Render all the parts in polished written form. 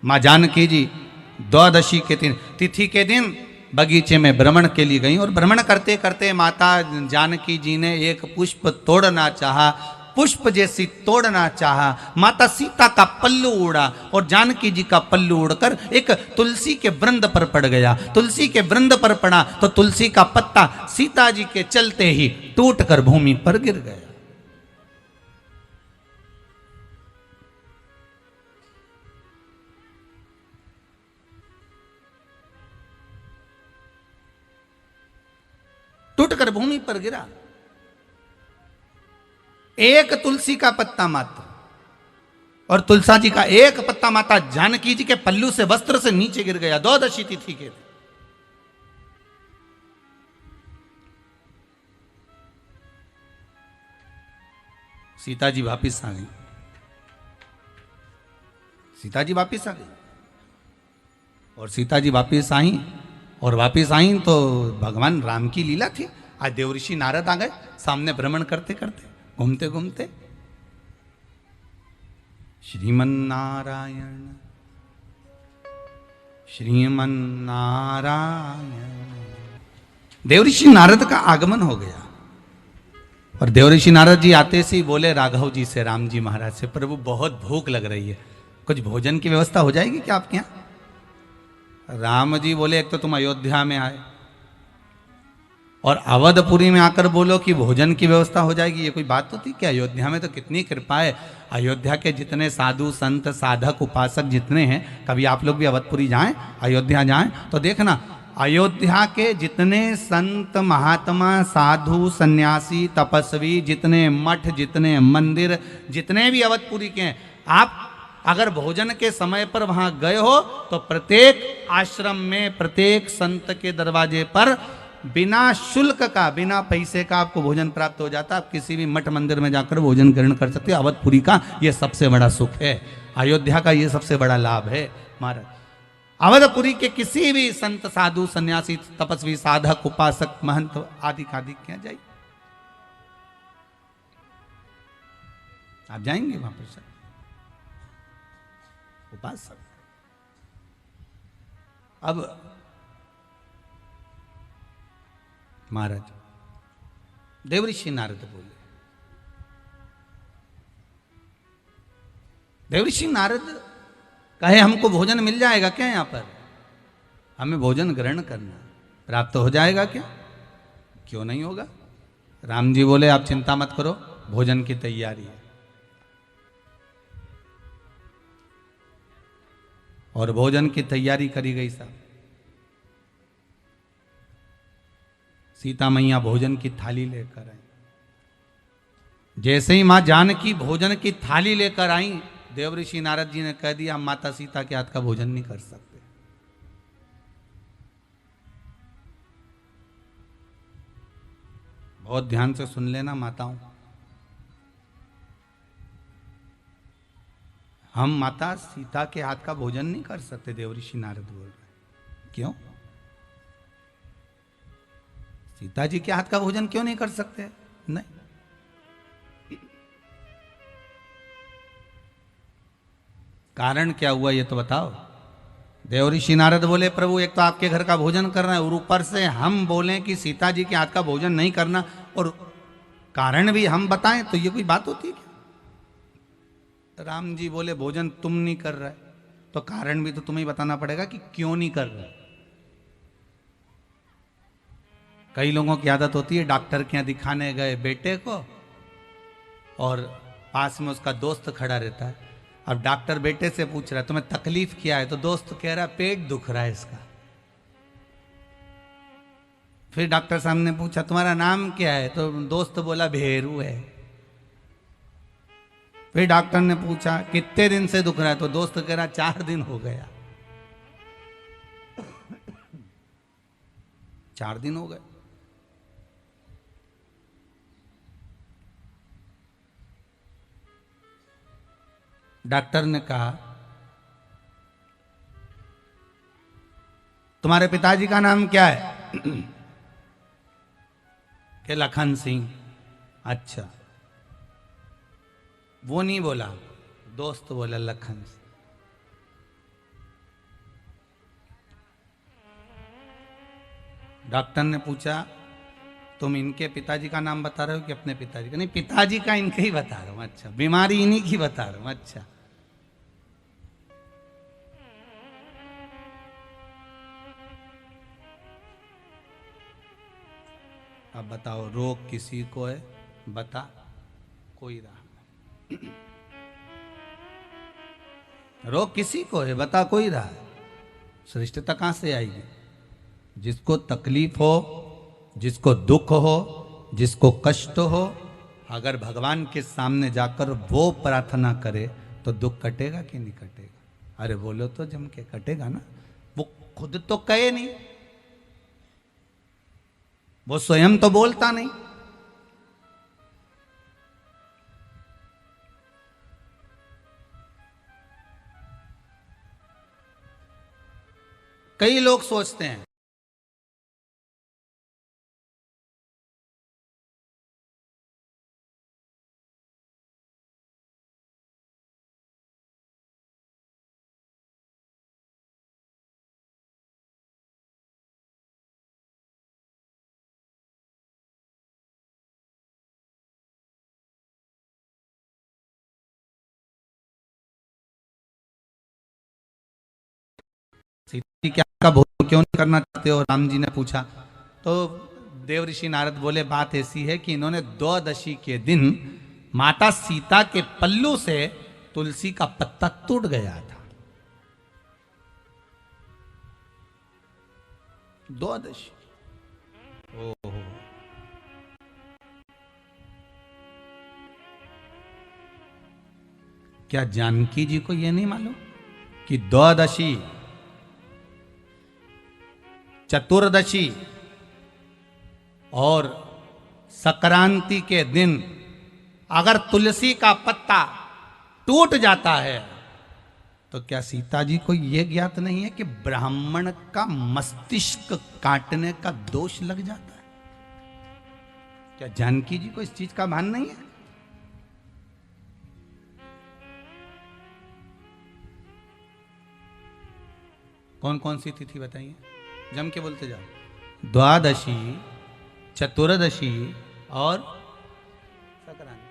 माँ जानकी जी द्वादशी के दिन तिथि के दिन बगीचे में भ्रमण के लिए गई और भ्रमण करते करते माता जानकी जी ने एक पुष्प तोड़ना चाहा। पुष्प जैसी तोड़ना चाहा, माता सीता का पल्लू उड़ा और जानकी जी का पल्लू उड़कर एक तुलसी के वृंद पर पड़ गया। तुलसी के वृंद पर पड़ा तो तुलसी का पत्ता सीता जी के चलते ही टूटकर भूमि पर गिर गया। टूटकर भूमि पर गिरा। एक तुलसी का पत्ता मात्र, और तुलसा जी का एक पत्ता माता जानकी जी के पल्लू से वस्त्र से नीचे गिर गया। द्वादशी तिथि के दिन सीता जी वापिस आ गई। सीता जी वापिस आ गई और सीता जी वापिस आई और वापिस आई तो भगवान राम की लीला थी। आज देवऋषि नारद आ गए सामने भ्रमण करते करते घूमते घूमते। श्रीमन नारायण श्रीमन नारायण। देवऋषि नारद का आगमन हो गया और देवऋषि नारद जी आते से ही बोले राघव जी से, राम जी महाराज से, प्रभु बहुत भूख लग रही है, कुछ भोजन की व्यवस्था हो जाएगी क्या आपके यहां? राम जी बोले एक तो तुम अयोध्या में आए और अवधपुरी में आकर बोलो कि भोजन की व्यवस्था हो जाएगी, ये कोई बात तो थी क्या? अयोध्या में तो कितनी कृपा है। अयोध्या के जितने साधु संत साधक उपासक जितने हैं, कभी आप लोग भी अवधपुरी जाएं, अयोध्या जाएं तो देखना अयोध्या के जितने संत महात्मा साधु सन्यासी तपस्वी, जितने मठ जितने मंदिर जितने भी अवधपुरी के हैं, आप अगर भोजन के समय पर वहां गए हो तो प्रत्येक आश्रम में प्रत्येक संत के दरवाजे पर बिना शुल्क का बिना पैसे का आपको भोजन प्राप्त हो जाता। आप किसी भी मठ मंदिर में जाकर भोजन ग्रहण कर सकते हो। अवधपुरी का यह सबसे बड़ा सुख है, अयोध्या का यह सबसे बड़ा लाभ है। महाराज अवधपुरी के किसी भी संत साधु सन्यासी तपस्वी साधक उपासक महंत आदि क्या जाइए, आप जाएंगे वहां पर सर उपासक। अब महाराज देवऋषि नारद बोले, देवऋषि नारद कहे हमको भोजन मिल जाएगा क्या? यहां पर हमें भोजन ग्रहण करना प्राप्त हो जाएगा क्या? क्यों नहीं होगा? राम जी बोले आप चिंता मत करो, भोजन की तैयारी है। और भोजन की तैयारी करी गई साहब। सीता मैया भोजन की थाली लेकर आई। जैसे ही मां जानकी भोजन की थाली लेकर आई, देवऋषि नारद जी ने कह दिया हम माता सीता के हाथ का भोजन नहीं कर सकते। बहुत ध्यान से सुन लेना माताओं, हम माता सीता के हाथ का भोजन नहीं कर सकते। देवऋषि नारद बोल रहे, क्यों? सीता जी के हाथ का भोजन क्यों नहीं कर सकते? नहीं, कारण क्या हुआ ये तो बताओ। देवऋषि नारद बोले प्रभु एक तो आपके घर का भोजन करना है और ऊपर से हम बोलें कि सीता जी के हाथ का भोजन नहीं करना और कारण भी हम बताएं, तो ये कोई बात होती है क्या? राम जी बोले भोजन तुम नहीं कर रहे तो कारण भी तो तुम्हें बताना पड़ेगा कि क्यों नहीं कर रहे। कई लोगों की आदत होती है डॉक्टर के यहाँ दिखाने गए बेटे को और पास में उसका दोस्त खड़ा रहता है। अब डॉक्टर बेटे से पूछ रहा है तुम्हें तकलीफ क्या है, तो दोस्त कह रहा है पेट दुख रहा है इसका। फिर डॉक्टर साहब ने पूछा तुम्हारा नाम क्या है, तो दोस्त बोला भेरू है। फिर डॉक्टर ने पूछा कितने दिन से दुख रहा है, तो दोस्त कह रहा 4 दिन हो गया। 4 दिन हो गए। डॉक्टर ने कहा तुम्हारे पिताजी का नाम क्या है? कि लखन सिंह। अच्छा, वो नहीं बोला, दोस्त बोला लखन सिंह। डॉक्टर ने पूछा तुम इनके पिताजी का नाम बता रहे हो कि अपने पिताजी का? नहीं, पिताजी का इनके ही बता रहा हूं। अच्छा, बीमारी इन्हीं की बता रहा हूं। अच्छा, अब बताओ, रोग किसी को है? बता कोई रहा। रोग किसी को है? बता कोई रहा है। श्रेष्ठता कहां से आएगी? जिसको तकलीफ हो, जिसको दुख हो, जिसको कष्ट हो, अगर भगवान के सामने जाकर वो प्रार्थना करे तो दुख कटेगा कि नहीं कटेगा? अरे बोलो तो जम के, कटेगा ना। वो खुद तो कहे नहीं, वो स्वयं तो बोलता नहीं। कई लोग सोचते हैं सीता जी क्या का भोग क्यों नहीं करना चाहते हो? राम जी ने पूछा तो देव ऋषि नारद बोले बात ऐसी है कि इन्होंने द्वादशी के दिन माता सीता के पल्लू से तुलसी का पत्ता टूट गया था। द्वादशी। ओहो, क्या जानकी जी को यह नहीं मालूम कि द्वादशी, चतुर्दशी और संक्रांति के दिन अगर तुलसी का पत्ता टूट जाता है तो क्या सीता जी को यह ज्ञात नहीं है कि ब्राह्मण का मस्तिष्क काटने का दोष लग जाता है? क्या जानकी जी को इस चीज का भान नहीं है? कौन कौन सी तिथि बताइए, जम के बोलते जाओ। द्वादशी, चतुर्दशी और संक्रांति।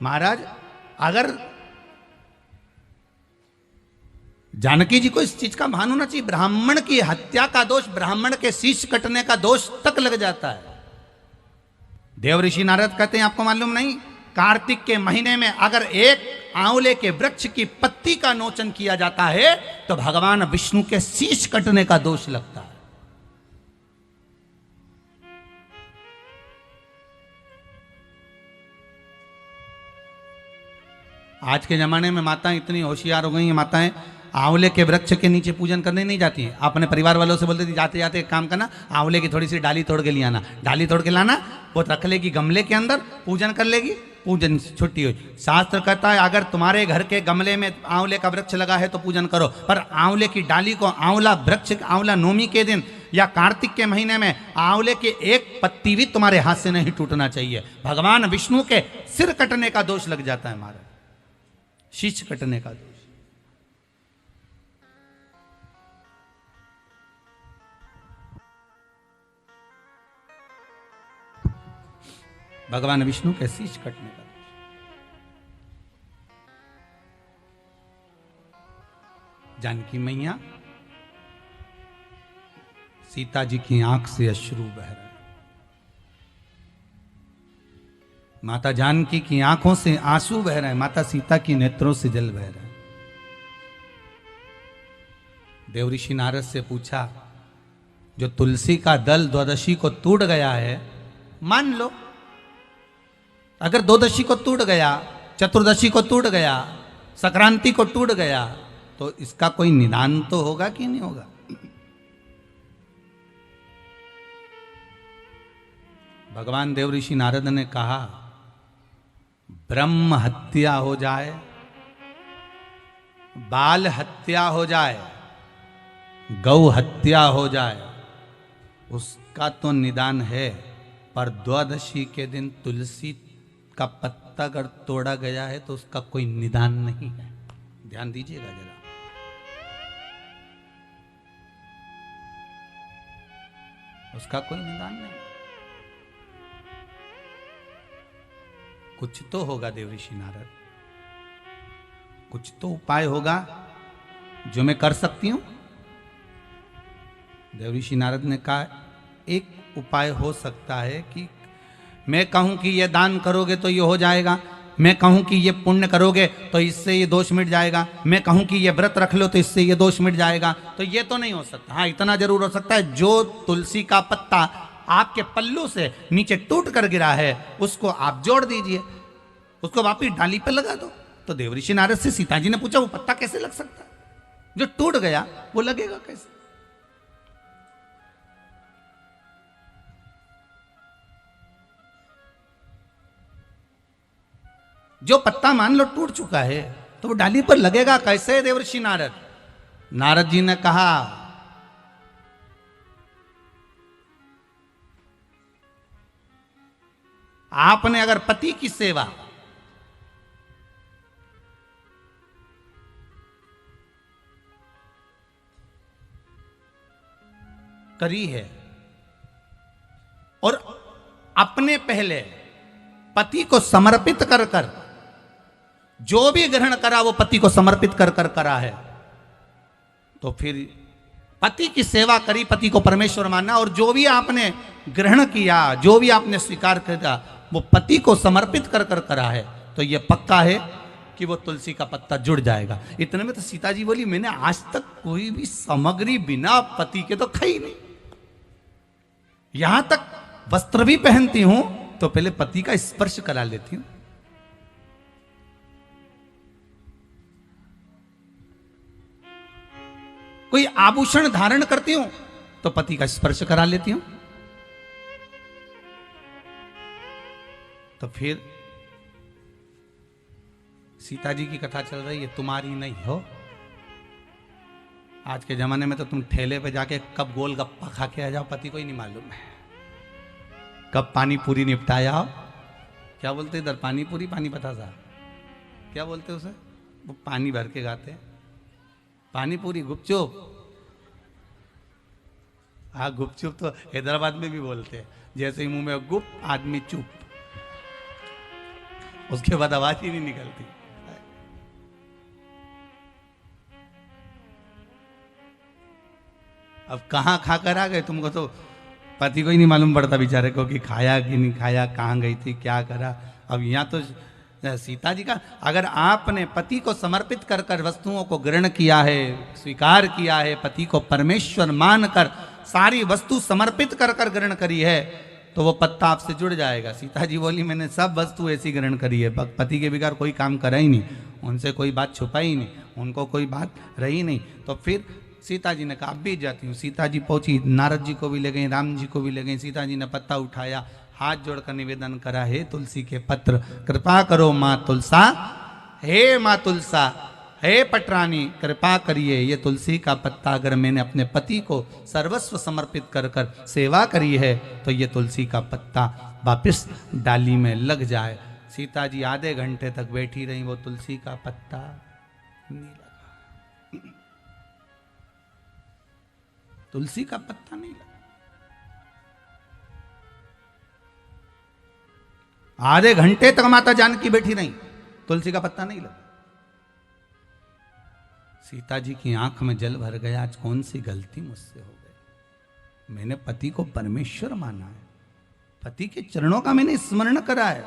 महाराज, अगर जानकी जी को इस चीज का भान होना चाहिए, ब्राह्मण की हत्या का दोष, ब्राह्मण के शीश कटने का दोष तक लग जाता है। देव ऋषि नारद कहते हैं आपको मालूम नहीं, कार्तिक के महीने में अगर एक आंवले के वृक्ष की पत्ती का नोचन किया जाता है तो भगवान विष्णु के शीश कटने का दोष लगता है। आज के जमाने में माताएं इतनी होशियार हो गई हैं, माताएं आंवले के वृक्ष के नीचे पूजन करने नहीं जाती हैं। अपने परिवार वालों से बोलते थी जाते जाते एक काम करना, आंवले की थोड़ी सी डाली तोड़ के ले आना, डाली तोड़ के लाना, वो रख लेगी गमले के अंदर, पूजन कर लेगी, पूजन छुट्टी हुई। शास्त्र कहता है अगर तुम्हारे घर के गमले में आंवले का वृक्ष लगा है तो पूजन करो, पर आंवले की डाली को आंवला वृक्ष, आंवला नवमी के दिन या कार्तिक के महीने में आंवले की एक पत्ती भी तुम्हारे हाथ से नहीं टूटना चाहिए। भगवान विष्णु के सिर कटने का दोष लग जाता है, हमारा शीश कटने का दोष। भगवान विष्णु के शीश कटने का दोष। जानकी मैया, सीता जी की आंख से अश्रु बह रहे, माता जानकी की आंखों से आंसू बह रहे हैं, माता सीता की नेत्रों से जल बह रहे हैं। देव ऋषि नारद से पूछा जो तुलसी का दल द्वादशी को टूट गया है, मान लो अगर द्वादशी को टूट गया, चतुर्दशी को टूट गया, संक्रांति को टूट गया, तो इसका कोई निदान तो होगा कि नहीं होगा? भगवान देव ऋषि नारद ने कहा ब्रह्म हत्या हो जाए, बाल हत्या हो जाए, गौ हत्या हो जाए, उसका तो निदान है, पर द्वादशी के दिन तुलसी का पत्ता अगर तोड़ा गया है तो उसका कोई निदान नहीं है। ध्यान दीजिएगा जरा। उसका कोई निदान नहीं। कुछ तो होगा देवऋषि नारद, कुछ तो उपाय होगा जो मैं कर सकती हूं। देवऋषि नारद ने कहा एक उपाय हो सकता है कि मैं कहूं कि ये दान करोगे तो ये हो जाएगा, मैं कहूं कि ये पुण्य करोगे तो इससे ये दोष मिट जाएगा, मैं कहूं कि ये व्रत रख लो तो इससे ये दोष मिट जाएगा। तो ये तो नहीं हो सकता। हाँ, इतना जरूर हो सकता है, जो तुलसी का पत्ता आपके पल्लू से नीचे टूट कर गिरा है उसको आप जोड़ दीजिए, उसको वापिस डाली पर लगा दो। तो देवऋषि नारद से सीता जी ने पूछा वो पत्ता कैसे लग सकता है, जो टूट गया वो लगेगा कैसे? जो पत्ता मान लो टूट चुका है तो वो डाली पर लगेगा कैसे देवऋषि नारद? नारद जी ने कहा आपने अगर पति की सेवा करी है और अपने पहले पति को समर्पित कर कर जो भी ग्रहण करा वो पति को समर्पित कर कर करा है, तो फिर पति की सेवा करी, पति को परमेश्वर माना, और जो भी आपने ग्रहण किया, जो भी आपने स्वीकार किया वो पति को समर्पित कर कर करा है, तो ये पक्का है कि वो तुलसी का पत्ता जुड़ जाएगा। इतने में तो सीता जी बोली मैंने आज तक कोई भी सामग्री बिना पति के तो खाई नहीं, यहां तक वस्त्र भी पहनती हूं तो पहले पति का स्पर्श करा लेती हूं। कोई आभूषण धारण करती हूं तो पति का स्पर्श करा लेती हूं। तो फिर सीता जी की कथा चल रही है, तुम्हारी नहीं हो। आज के जमाने में तो तुम ठेले पे जाके कब गोलगप्पा खा के आ जाओ पति को ही नहीं मालूम है, कब पानी पूरी निपटाया हो। क्या बोलते इधर, पानी पूरी, पानी बतासा, क्या बोलते उसे? वो पानी भर के गाते हैं, पानी पूरी, गुपचुप। हाँ, गुपचुप तो हैदराबाद में भी बोलते हैं, जैसे ही मुंह में गुप आदमी चुप, उसके बाद आवाज ही नहीं निकलती। अब कहां खाकर आ गए, तुमको तो पति को ही नहीं मालूम पड़ता बेचारे को कि खाया कि नहीं खाया, कहां गई थी, क्या करा। अब यहां तो सीता जी का, अगर आपने पति को समर्पित कर कर वस्तुओं को ग्रहण किया है, स्वीकार किया है, पति को परमेश्वर मानकर सारी वस्तु समर्पित कर कर ग्रहण करी है, तो वो पत्ता आपसे जुड़ जाएगा। सीता जी बोली मैंने सब वस्तु ऐसी ग्रहण करी है, पति के बिगाड़ कोई काम करा ही नहीं, उनसे कोई बात छुपाई नहीं, उनको कोई बात रही नहीं। तो फिर सीता जी ने कहा अब भी जाती हूँ। सीता जी पहुंची, नारद जी को भी ले गई, राम जी को भी ले गई। सीता जी ने पत्ता उठाया, हाथ जोड़कर निवेदन करा, हे तुलसी के पत्र कृपा करो माँ तुलसा, हे माँ तुलसा, हे पटरानी कृपा करिए, ये तुलसी का पत्ता अगर मैंने अपने पति को सर्वस्व समर्पित कर कर सेवा करी है तो ये तुलसी का पत्ता वापिस डाली में लग जाए। सीता जी आधे घंटे तक बैठी रही, वो तुलसी का पत्ता नहीं लगा, तुलसी का पत्ता नहीं लगा। आधे घंटे तक माता जानकी बैठी रही, तुलसी का पत्ता नहीं लगा। सीता जी की आंख में जल भर गया, आज कौन सी गलती मुझसे हो गई, मैंने पति को परमेश्वर माना है, पति के चरणों का मैंने स्मरण करा है,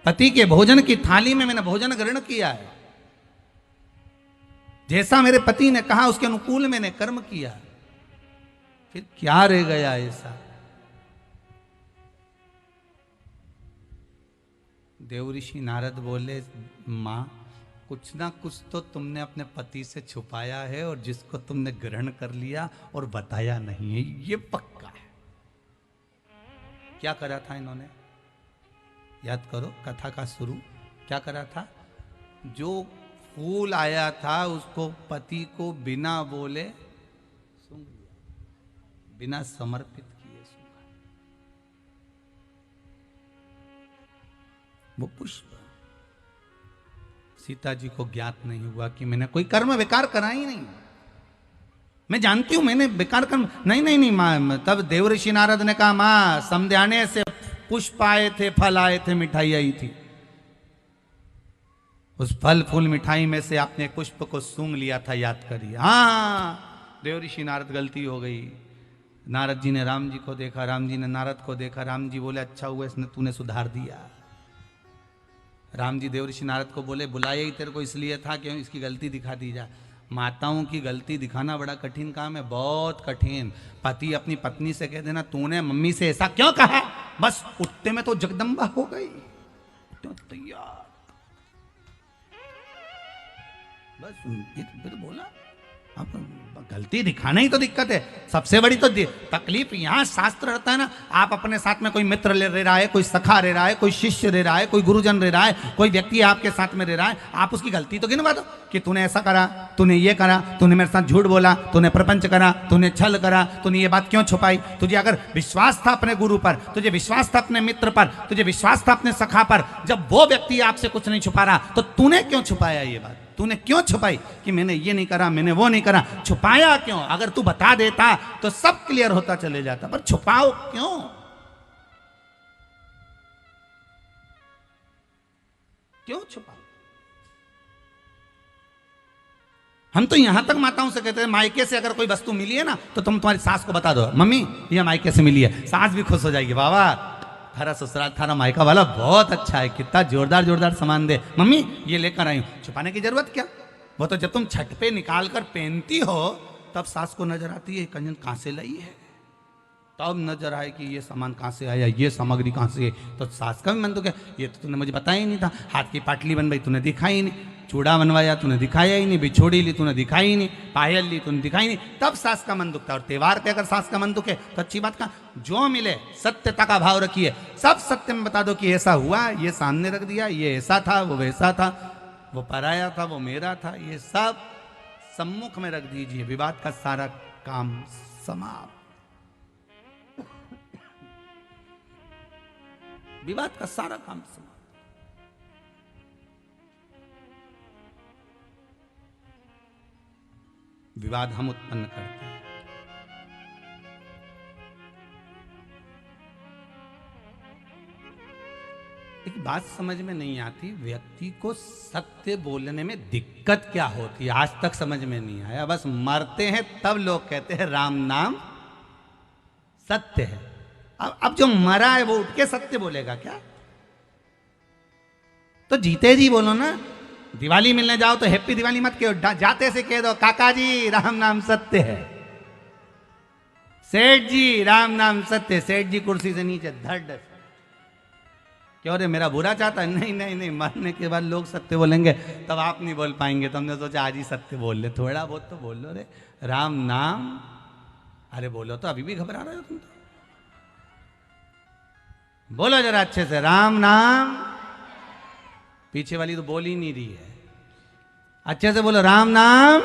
पति के भोजन की थाली में मैंने भोजन ग्रहण किया है, जैसा मेरे पति ने कहा उसके अनुकूल मैंने कर्म किया, फिर क्या रह गया ऐसा। देवऋषि नारद बोले मां कुछ ना कुछ तो तुमने अपने पति से छुपाया है और जिसको तुमने ग्रहण कर लिया और बताया नहीं है, ये पक्का है। क्या करा था इन्होंने, याद करो कथा का शुरू क्या करा था। जो फूल आया था उसको पति को बिना बोले सूंघ लिया, बिना समर्पित किए सूंघा वो पुष्प। सीता जी को ज्ञात नहीं हुआ कि मैंने कोई कर्म विकार करा ही नहीं, मैं जानती हूं मैंने बेकार कर नहीं नहीं नहीं माँ। तब देवऋषि नारद ने कहा माँ समध्याने से पुष्प आए थे, फल आए थे, मिठाई आई थी। उस फल फूल मिठाई में से आपने पुष्प को सूंघ लिया था, याद करिए। हाँ देवऋषि नारद गलती हो गई। नारद जी ने राम जी को देखा, राम जी ने नारद को देखा। राम जी बोले अच्छा हुआ इसने तूने सुधार दिया। राम जी देवऋषि नारद को बोले बुलाया ही तेरे को इसलिए था कि इसकी गलती दिखा दी जाए। माताओं की गलती दिखाना बड़ा कठिन काम है, बहुत कठिन। पति अपनी पत्नी से कह देना तूने मम्मी से ऐसा क्यों कहा, बस उठते में तो जगदम्बा हो गई, तैयार। बस ये तो बोला। अब गलती दिखाना ही तो दिक्कत है। सबसे बड़ी तो तकलीफ यहाँ शास्त्र रहता है ना। आप अपने साथ में कोई मित्र ले रहा है, कोई सखा रह रहा है, कोई शिष्य रह रहा है, कोई गुरुजन रह रहा है, कोई व्यक्ति आपके साथ में रह रहा है। आप उसकी गलती तो गिनवा दो कि तूने ऐसा करा, तूने ये करा, तूने मेरे साथ झूठ बोला, तूने प्रपंच करा, तूने छल करा, तूने ये बात क्यों छुपाई। तुझे अगर विश्वास था अपने गुरु पर, तुझे विश्वास था अपने मित्र पर, तुझे विश्वास था अपने सखा पर, जब वो व्यक्ति आपसे कुछ नहीं छुपा रहा तो तूने क्यों छुपाया ये बात। तूने क्यों छुपाई कि मैंने ये नहीं करा, मैंने वो नहीं करा। छुपाया क्यों। अगर तू बता देता तो सब क्लियर होता चले जाता, पर छुपाओ क्यों। क्यों छुपाओ। हम तो यहां तक माताओं से कहते हैं मायके से अगर कोई वस्तु मिली है ना तो तुम तुम्हारी सास को बता दो मम्मी ये मायके से मिली है। सास भी खुश हो जाएगी, बाबा थारा ससुराल थारा मायका वाला बहुत अच्छा है, कितना जोरदार जोरदार सामान दे, मम्मी ये लेकर आई हूं। छुपाने की जरूरत क्या। वो तो जब तुम छठ पे निकाल कर पहनती हो तब सास को नजर आती है कंजन कहां से लाई है, तब नजर आए कि ये सामान कहां से आया, ये सामग्री कहां से है। तो सास का भी मन तो क्या, ये तो तूने मुझे बताया ही नहीं था। हाथ की पाटली बनवाई तूने दिखाई ही नहीं, चूड़ा बनवाया तूने दिखाया ही नहीं, बिछोड़ी ली तूने दिखाई ही नहीं, पायल ली तूने दिखाई नहीं। तब सास का मन दुखता है। और त्योहार पे अगर सास का मन दुखे तो अच्छी बात का जो मिले सत्यता का भाव रखिए, सब सत्य में बता दो कि ऐसा हुआ, ये सामने रख दिया, ये ऐसा था, वो वैसा था, वो पराया था, वो मेरा था, ये सब सम्मुख में रख दीजिए। विवाद का सारा काम समाप्त। विवाद का सारा काम समाप्त। विवाद हम उत्पन्न करते हैं। एक बात समझ में नहीं आती, व्यक्ति को सत्य बोलने में दिक्कत क्या होती है, आज तक समझ में नहीं आया। बस मरते हैं तब लोग कहते हैं राम नाम सत्य है। अब जो मरा है वो उठ के सत्य बोलेगा क्या। तो जीते जी बोलो ना। दिवाली मिलने जाओ तो हैप्पी दिवाली मत कहो, जाते से कह दो काका जी राम नाम सत्य है, सेठ जी राम नाम सत्य। सेठ जी कुर्सी से नीचे धड़, क्यों रे मेरा बुरा चाहता है। नहीं नहीं नहीं, मरने के बाद लोग सत्य बोलेंगे तब आप नहीं बोल पाएंगे। तो हमने सोचा आज ही सत्य बोल ले, थोड़ा बहुत तो बोल लो रे राम नाम। अरे बोलो तो, अभी भी घबरा रहे हो तुम तो। बोलो जरा अच्छे से राम नाम। पीछे वाली तो बोल ही नहीं रही है, अच्छे से बोलो राम नाम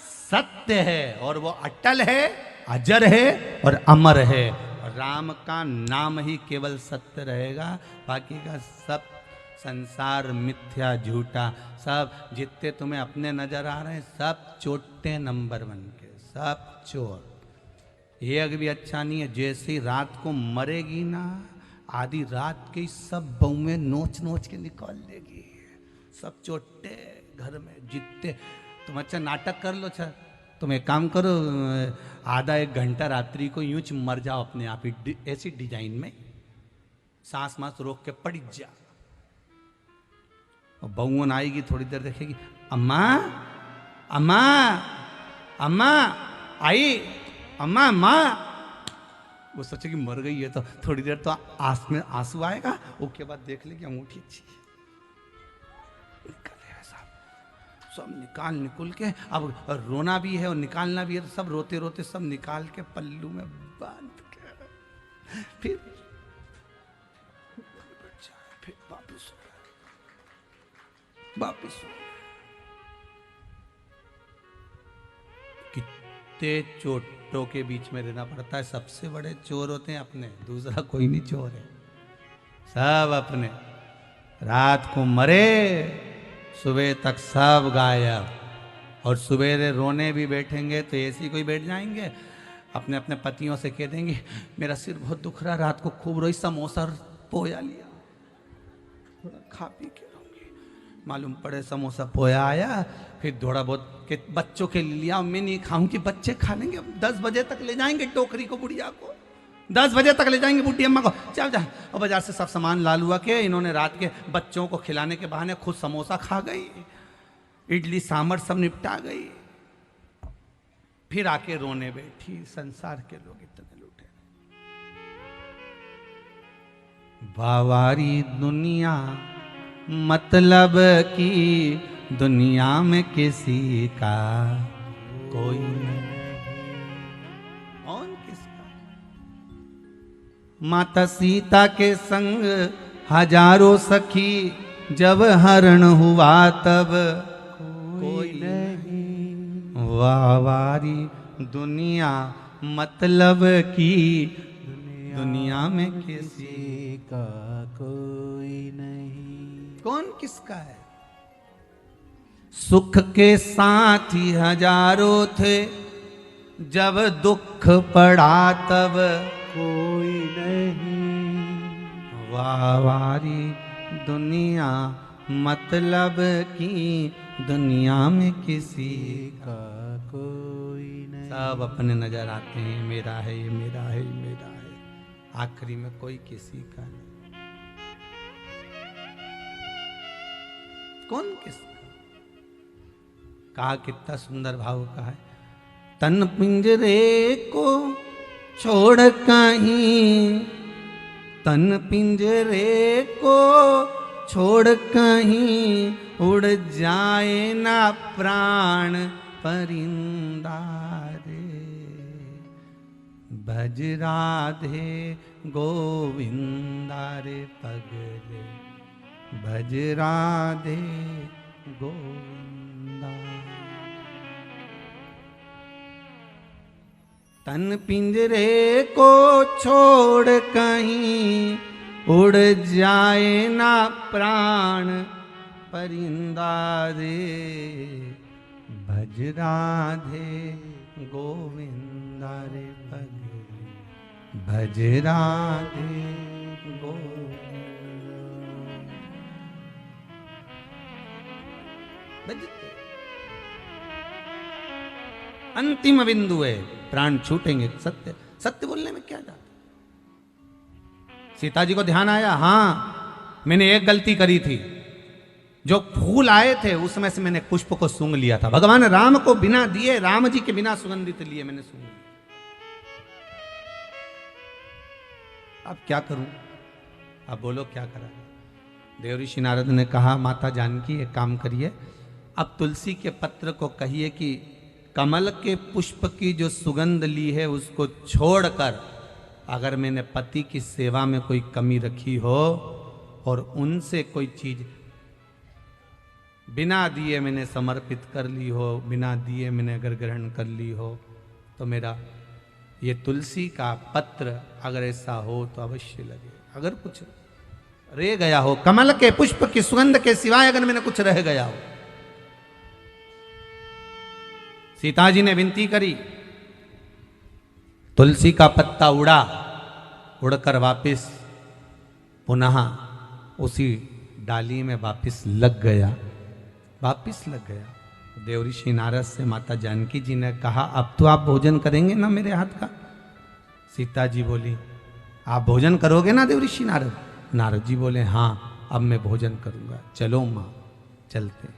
सत्य है और वो अटल है, अजर है और अमर है। राम का नाम ही केवल सत्य रहेगा, बाकी का सब संसार मिथ्या झूठा। सब जितने तुम्हें अपने नजर आ रहे हैं सब चोटे नंबर 1 के, सब चोर। एक भी अच्छा नहीं है। जैसी रात को मरेगी ना, आधी रात की सब बहुएं नोच नोच के निकाल देगी, सब चोटे घर में जितने। तुम अच्छा नाटक कर लो, अच्छा तुम एक काम करो, आधा 1 घंटा रात्रि को यूं मर जाओ अपने आप ही, ऐसी डिजाइन में सांस मास रोक के पड़ जा। और बहुन आएगी थोड़ी देर देखेगी, अम्मा अम्मा अम्मा आई, अम्मा अम्मा। वो सोचे कि मर गई है तो थोड़ी देर तो आंख में आंसू आएगा, उसके बाद देख ले कि अंगूठी अच्छी है, सब निकाल निकुल के। अब रोना भी है और निकालना भी है, तो सब रोते रोते सब निकाल के पल्लू में बांध के फिर वापिस कितने चोटों के बीच में रहना पड़ता है। सबसे बड़े चोर होते हैं अपने, दूसरा कोई नहीं चोर है, सब अपने। रात को मरे सुबह तक सब गायब। और सवेरे रोने भी बैठेंगे तो ऐसी कोई बैठ जाएंगे, अपने अपने पतियों से कह देंगे मेरा सिर बहुत दुख रहा, रात को खूब रोई, समोसा और पोया लिया, थोड़ा खा पी के रहूंगी। मालूम पड़े समोसा पोया आया, फिर थोड़ा बहुत के बच्चों के लिए लिया, मैं नहीं खाऊंगी, बच्चे खा लेंगे। 10 बजे तक ले जाएंगे टोकरी को बुढ़िया को, 10 बजे तक ले जाएंगे बुढ़ी अम्मा को, चल जा। और बाजार से सब सामान ला लुआ के इन्होंने रात के बच्चों को खिलाने के बहाने खुद समोसा खा गई, इडली सांभर सब निपटा गई। फिर आके रोने बैठी, संसार के लोग इतने लूटे। बावारी दुनिया मतलब की दुनिया में किसी का कोई नहीं, कौन किसका। माता सीता के संग हजारों सखी, जब हरण हुआ तब कोई नहीं। वावारी दुनिया मतलब की दुनिया में किसी का कोई नहीं, कौन किसका है। सुख के साथी हजारों थे, जब दुख पड़ा तब कोई नहीं। वावारी दुनिया मतलब की दुनिया में किसी का कोई नहीं। सब अपने नजर आते हैं, मेरा है ये मेरा है ये मेरा है, आखिरी में कोई किसी का नहीं। कौन किसका। कहा कितना सुंदर भाव का है, तन पिंजरे को छोड़ कहीं, तन पिंजरे को छोड़ कहीं, उड़ जाए ना प्राण परिंदा रे। भज राधे गोविंदा रे पगले, भज राधे गोविंदा। तन पिंजरे को छोड़ कहीं, उड़ जाए ना प्राण परिंदा रे। भज राधे गोविंदा रे पगले, भज राधे गोविंदा। अंतिम बिंदु है, प्राण छूटेंगे। सत्य सत्य बोलने में क्या जाता। सीता जी को ध्यान आया, हाँ मैंने एक गलती करी थी, जो फूल आए थे उसमें से मैंने पुष्प को सूंघ लिया था। भगवान राम को बिना दिए, राम जी के बिना सुगंधित लिए मैंने सूंघ लिया। अब क्या करूं, अब बोलो क्या करा। देवऋषि नारद ने कहा माता जानकी एक काम करिए, अब तुलसी के पत्र को कहिए कि कमल के पुष्प की जो सुगंध ली है उसको छोड़कर, अगर मैंने पति की सेवा में कोई कमी रखी हो और उनसे कोई चीज बिना दिए मैंने समर्पित कर ली हो, बिना दिए मैंने अगर ग्रहण कर ली हो, तो मेरा ये तुलसी का पत्र अगर ऐसा हो तो अवश्य लगे। अगर कुछ रह गया हो, कमल के पुष्प की सुगंध के सिवाय अगर मैंने कुछ रह गया हो। सीता जी ने विनती करी, तुलसी का पत्ता उड़ा, उड़कर वापिस पुनः उसी डाली में वापिस लग गया, वापिस लग गया। देवऋषि नारद से माता जानकी जी ने कहा अब तो आप भोजन करेंगे ना मेरे हाथ का। सीता जी बोली आप भोजन करोगे ना देवऋषि नारद। नारद जी बोले हाँ अब मैं भोजन करूंगा, चलो माँ चलते।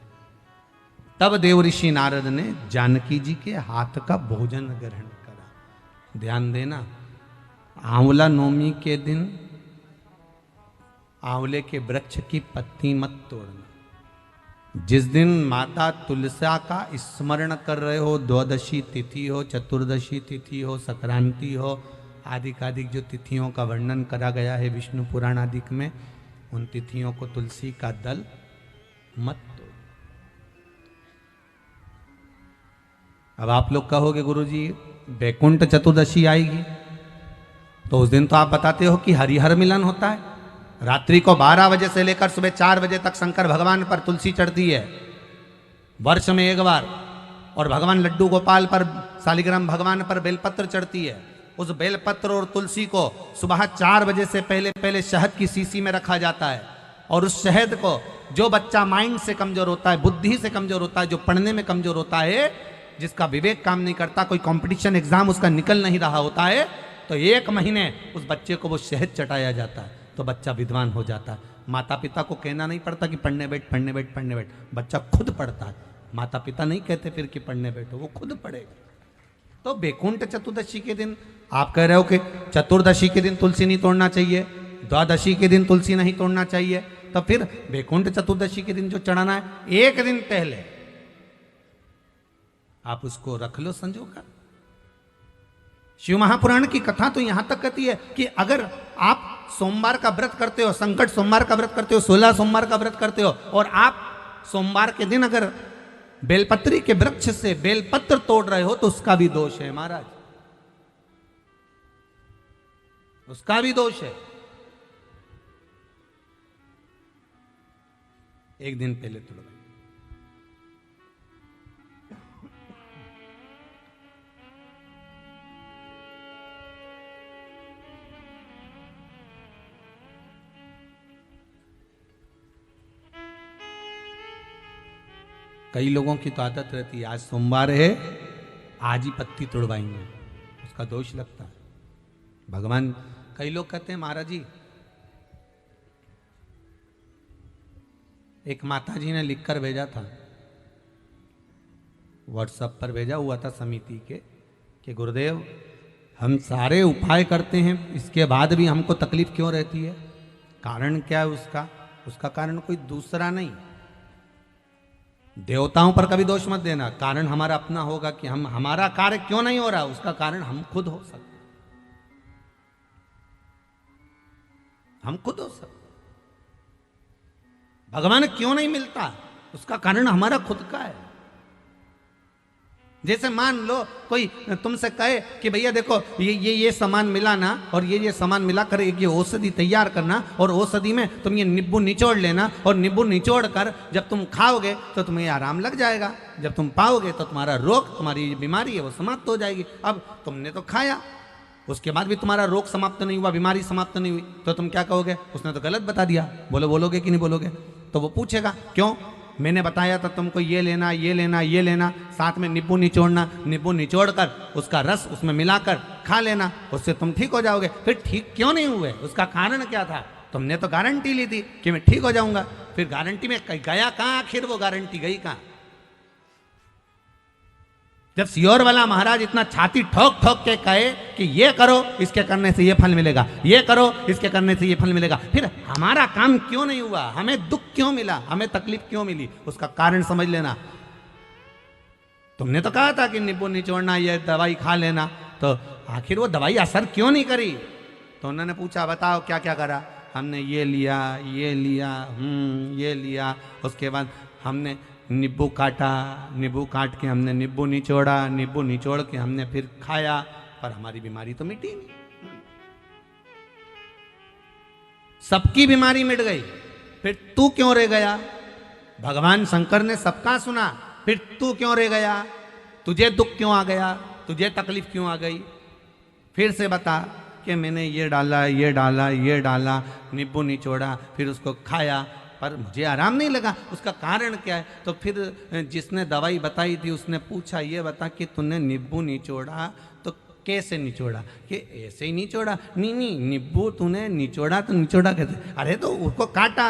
तब देवऋषि नारद ने जानकी जी के हाथ का भोजन ग्रहण करा। ध्यान देना, आंवला नवमी के दिन आंवले के वृक्ष की पत्ती मत तोड़ना। जिस दिन माता तुलसा का स्मरण कर रहे हो, द्वादशी तिथि हो, चतुर्दशी तिथि हो, संक्रांति हो, आदिकादिक जो तिथियों का वर्णन करा गया है विष्णु पुराण आदिक में, उन तिथियों को तुलसी का दल मत तोड़ो। अब आप लोग कहोगे गुरुजी वैकुंठ चतुर्दशी आएगी, तो उस दिन तो आप बताते हो कि हरिहर मिलन होता है। रात्रि को 12 बजे से लेकर सुबह 4 बजे तक शंकर भगवान पर तुलसी चढ़ती है, वर्ष में एक बार। और भगवान लड्डू गोपाल पर, शालिग्राम भगवान पर बेलपत्र चढ़ती है। उस बेलपत्र और तुलसी को सुबह 4 बजे से पहले पहले शहद की शीशी में रखा जाता है, और उस शहद को जो बच्चा माइंड से कमजोर होता है, बुद्धि से कमजोर होता है, जो पढ़ने में कमजोर होता है, जिसका विवेक काम नहीं करता, कोई कंपटीशन एग्जाम उसका निकल नहीं रहा होता है, तो 1 महीने उस बच्चे को वो शहद चटाया जाता है, तो बच्चा विद्वान हो जाता है। माता पिता को कहना नहीं पड़ता कि पढ़ने बैठ पढ़ने बैठ पढ़ने बैठ, बच्चा खुद पढ़ता है। माता पिता नहीं कहते फिर कि पढ़ने बैठो, वो खुद पढ़ेगा। तो बैकुंठ चतुर्दशी के दिन आप कह रहे हो कि चतुर्दशी के दिन तुलसी नहीं तोड़ना चाहिए, द्वादशी के दिन तुलसी नहीं तोड़ना चाहिए, तो फिर बैकुंठ चतुर्दशी के दिन जो चढ़ाना है 1 दिन पहले आप उसको रख लो संजो कर। शिव महापुराण की कथा तो यहां तक कहती है कि अगर आप सोमवार का व्रत करते हो, संकट सोमवार का व्रत करते हो, 16 सोमवार का व्रत करते हो, और आप सोमवार के दिन अगर बेलपत्री के वृक्ष से बेलपत्र तोड़ रहे हो, तो उसका भी दोष है महाराज, उसका भी दोष है। 1 दिन पहले तोड़। कई लोगों की तो आदत रहती है, आज सोमवार है आज ही पत्ती तोड़वाएंगे, उसका दोष लगता है। भगवान, कई लोग कहते हैं महाराज जी, एक माता जी ने लिखकर भेजा था, व्हाट्सएप पर भेजा हुआ था समिति के, कि गुरुदेव हम सारे उपाय करते हैं, इसके बाद भी हमको तकलीफ क्यों रहती है, कारण क्या है उसका? उसका कारण कोई दूसरा नहीं, देवताओं पर कभी दोष मत देना, कारण हमारा अपना होगा कि हम, हमारा कार्य क्यों नहीं हो रहा, उसका कारण हम खुद हो सकते, हम खुद हो सकते। भगवान क्यों नहीं मिलता, उसका कारण हमारा खुद का है। जैसे मान लो कोई तुमसे कहे कि भैया देखो ये सामान मिला ना, और ये सामान मिला कर एक ये औषधि तैयार करना, और औषधि में तुम ये नींबू निचोड़ लेना, और नींबू निचोड़ कर जब तुम खाओगे तो तुम्हें आराम लग जाएगा, जब तुम पाओगे तो तुम्हारा रोग, तुम्हारी बीमारी है वो समाप्त हो जाएगी। अब तुमने तो खाया, उसके बाद भी तुम्हारा रोग समाप्त नहीं हुआ, बीमारी समाप्त नहीं हुई, तो तुम क्या कहोगे? उसने तो गलत बता दिया, बोलोगे कि नहीं बोलोगे? तो वो पूछेगा क्यों, मैंने बताया था तुमको ये लेना ये लेना ये लेना, साथ में नींबू निचोड़ना, नींबू निचोड़ कर उसका रस उसमें मिलाकर खा लेना, उससे तुम ठीक हो जाओगे। फिर ठीक क्यों नहीं हुए, उसका कारण क्या था? तुमने तो गारंटी ली थी कि मैं ठीक हो जाऊंगा, फिर गारंटी में गया कहाँ, आखिर वो गारंटी गई कहाँ? जब सियोर वाला महाराज इतना छाती ठोक ठोक के कहे कि ये करो इसके करने से ये फल मिलेगा, ये करो इसके करने से ये फल मिलेगा, फिर हमारा काम क्यों नहीं हुआ, हमें दुख क्यों मिला, हमें तकलीफ क्यों मिली, उसका कारण समझ लेना। तुमने तो कहा था कि नींबू निचोड़ना, ये दवाई खा लेना, तो आखिर वो दवाई असर क्यों नहीं करी? तो उन्होंने पूछा बताओ क्या क्या करा? हमने ये लिया ये लिया, ये लिया, उसके बाद हमने नींबू काटा, नींबू काट के हमने नींबू निचोड़ा, नींबू निचोड़ के हमने फिर खाया, पर हमारी बीमारी तो मिटी नहीं, सबकी बीमारी मिट गई, फिर तू क्यों रह गया? भगवान शंकर ने सबका सुना, फिर तू क्यों रह गया? तुझे दुख क्यों आ गया, तुझे तकलीफ क्यों आ गई? फिर से बता कि मैंने ये डाला ये डाला ये डाला, नींबू निचोड़ा, फिर उसको खाया, पर मुझे आराम नहीं लगा, उसका कारण क्या है? तो फिर जिसने दवाई बताई थी उसने पूछा ये बता कि तूने नींबू निचोड़ा तो कैसे निचोड़ा? कि ऐसे ही निचोड़ा। नहीं नींबू तूने निचोड़ा तो निचोड़ा कैसे? अरे तो उसको काटा।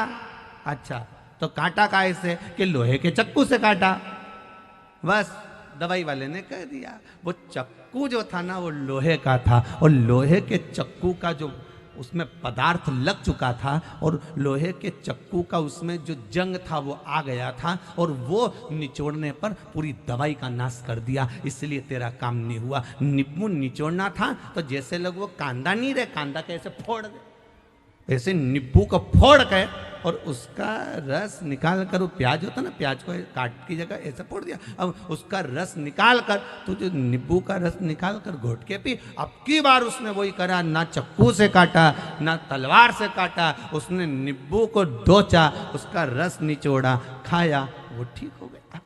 अच्छा तो काटा कैसे? कि लोहे के चक्कू से काटा। बस दवाई वाले ने कह दिया, वो चक्कू जो था ना वो लोहे का था, और लोहे के चक्कू का जो उसमें पदार्थ लग चुका था, और लोहे के चक्कू का उसमें जो जंग था वो आ गया था, और वो निचोड़ने पर पूरी दवाई का नाश कर दिया, इसलिए तेरा काम नहीं हुआ। नींबू निचोड़ना था तो जैसे लोग वो कांदा नहीं रहे, कांदा कैसे फोड़ दे, ऐसे नींबू को फोड़ के और उसका रस निकाल कर, वो प्याज होता ना, प्याज को काट की जगह ऐसे फोड़ दिया, अब उसका रस निकाल कर, तो जो नींबू का रस निकाल कर घोट के पी। अब की बार उसने वही करा, ना चक्कू से काटा ना तलवार से काटा, उसने नींबू को डोचा, उसका रस निचोड़ा, खाया, वो ठीक हो गया,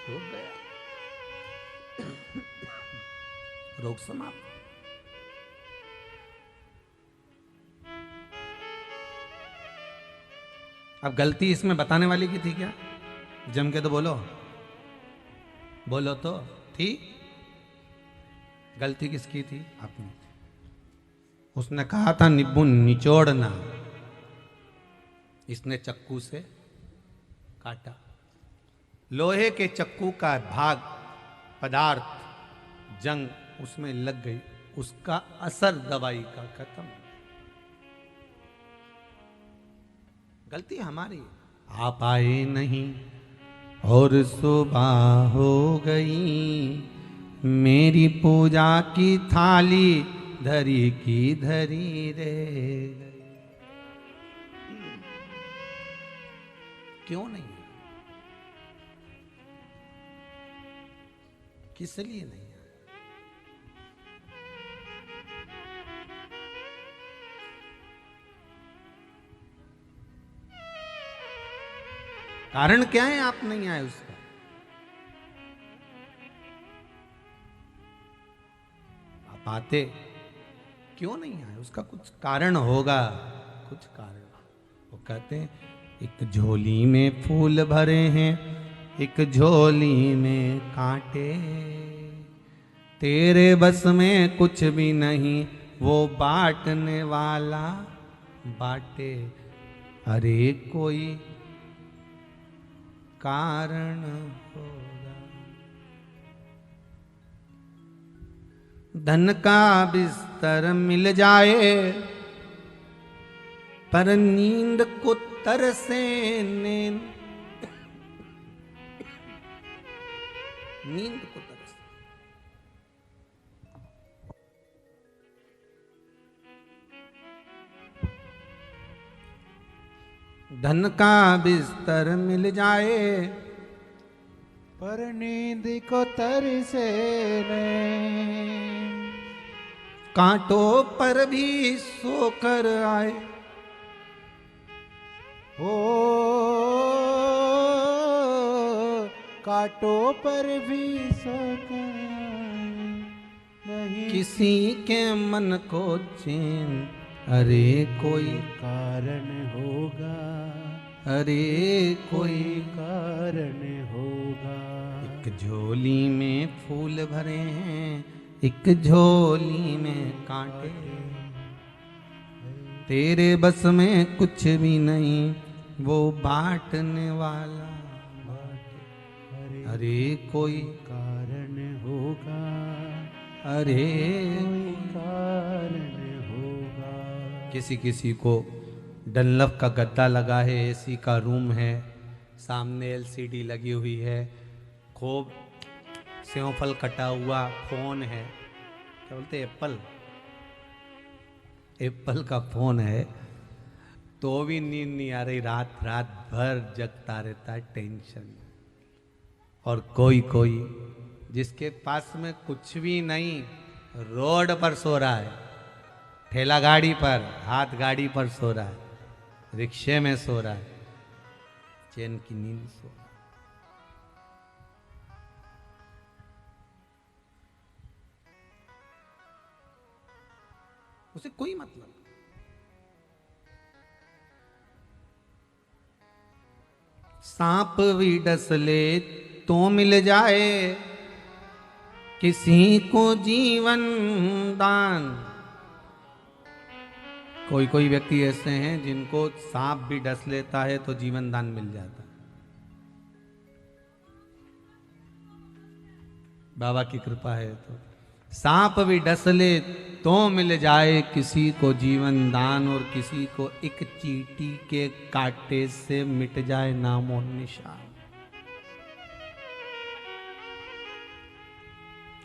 हो गया। रोग समाप्त। अब गलती इसमें बताने वाली की थी क्या? जम के तो बोलो, बोलो तो थी। गलती किसकी थी? अपनी। उसने कहा था निब्बू निचोड़ना, इसने चक्कू से काटा। लोहे के चक्कू का भाग पदार्थ जंग उसमें लग गई, उसका असर दवाई का खत्म। गलती हमारी। आप आए नहीं और सुबह हो गई, मेरी पूजा की थाली धरी की धरी रे गई। क्यों नहीं? किस लिए नहीं? कारण क्या है आप नहीं आए उसका? आप आते, क्यों नहीं आए? उसका कुछ कारण होगा, कुछ कारण। वो कहते हैं एक झोली में फूल भरे हैं, एक झोली में कांटे, तेरे बस में कुछ भी नहीं, वो बांटने वाला बांटे। अरे कोई कारण होगा। धन का बिस्तर मिल जाए पर नींद को तरसे नींद, नींद को तरसे। धन का बिस्तर मिल जाए पर नींद को तरसे कांटों पर भी सोकर आए। हो कांटों पर भी सोकर नहीं किसी के मन को चैन, अरे कोई कारण होगा, अरे कोई कारण होगा। एक झोली में फूल भरे हैं, एक झोली में कांटे, तेरे बस में कुछ भी नहीं, वो बांटने वाला बांटे। अरे कोई कारण होगा, अरे कोई कारण होगा। किसी किसी को डनलप का गद्दा लगा है, एसी का रूम है, सामने एलसीडी लगी हुई है, खूब सेवफल कटा हुआ फोन है, क्या बोलते एप्पल, एप्पल का फोन है, तो भी नींद नहीं आ रही, रात रात भर जगता रहता है टेंशन। और कोई कोई जिसके पास में कुछ भी नहीं, रोड पर सो रहा है, ठेला गाड़ी पर, हाथ गाड़ी पर सो रहा है, रिक्शे में सो रहा है, चैन की नींद सो रहा है। उसे कोई मतलब नहीं। सांप भी डस ले तो मिल जाए किसी को जीवन दान। कोई कोई व्यक्ति ऐसे हैं जिनको सांप भी डस लेता है तो जीवन दान मिल जाता है। बाबा की कृपा है तो सांप भी डस ले तो मिल जाए किसी को जीवन दान, और किसी को एक चींटी के कांटे से मिट जाए नामो निशान।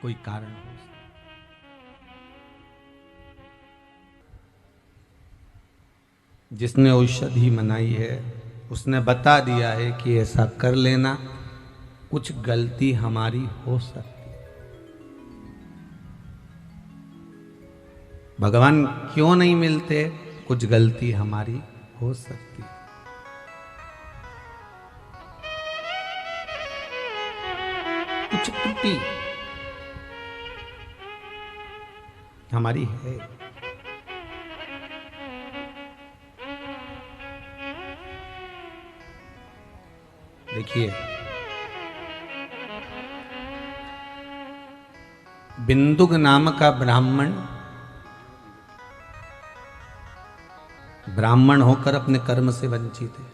कोई कारण हो, जिसने औषधि मनाई है उसने बता दिया है कि ऐसा कर लेना, कुछ गलती हमारी हो सकती। भगवान क्यों नहीं मिलते? कुछ गलती हमारी हो सकती। कुछ त्रुटि हमारी है। देखिए, बिंदुक नाम का ब्राह्मण होकर अपने कर्म से वंचित है।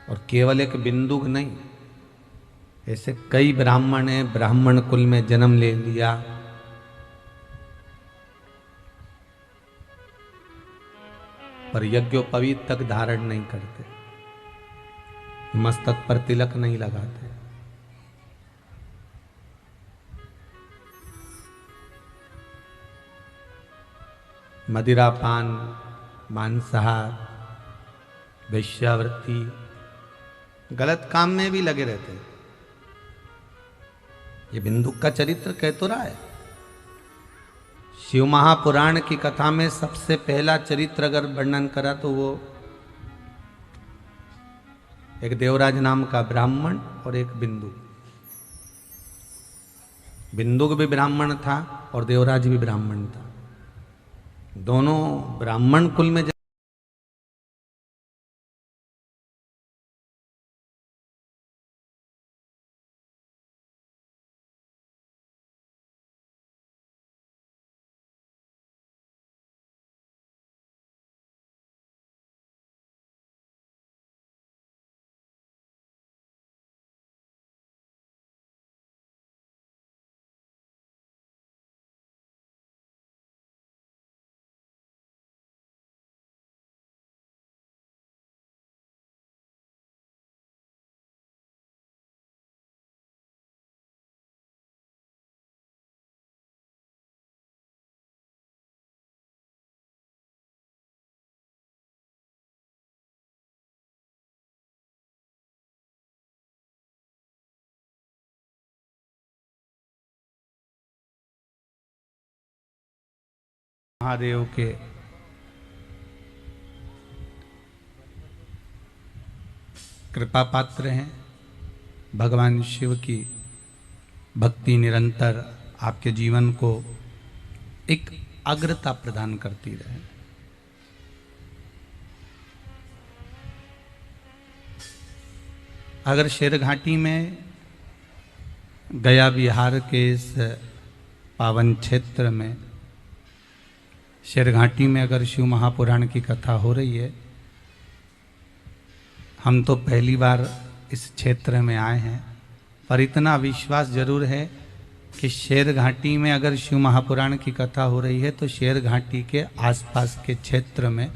और केवल एक बिंदुक नहीं, ऐसे कई ब्राह्मण हैं, ब्राह्मण कुल में जन्म ले लिया, पर यज्ञोपवीत तक धारण नहीं करते, मस्तक पर तिलक नहीं लगाते। मदिरापान, मांसाहार, वेश्यावृत्ति, गलत काम में भी लगे रहते हैं। ये बिंदुक का चरित्र कह तो रहा है। शिव महापुराण की कथा में सबसे पहला चरित्र अगर वर्णन करा तो वो एक देवराज नाम का ब्राह्मण और एक बिंदुक। बिंदुक भी ब्राह्मण था और देवराज भी ब्राह्मण था। दोनों ब्राह्मण कुल में महादेव के कृपा पात्र हैं। भगवान शिव की भक्ति निरंतर आपके जीवन को एक अग्रता प्रदान करती रहे। अगर शेरघाटी में गया बिहार के इस पावन क्षेत्र में, शेरघाटी में अगर शिव महापुराण की कथा हो रही है, हम तो पहली बार इस क्षेत्र में आए हैं, पर इतना विश्वास जरूर है कि शेरघाटी में अगर शिव महापुराण की कथा हो रही है तो शेरघाटी के आसपास के क्षेत्र में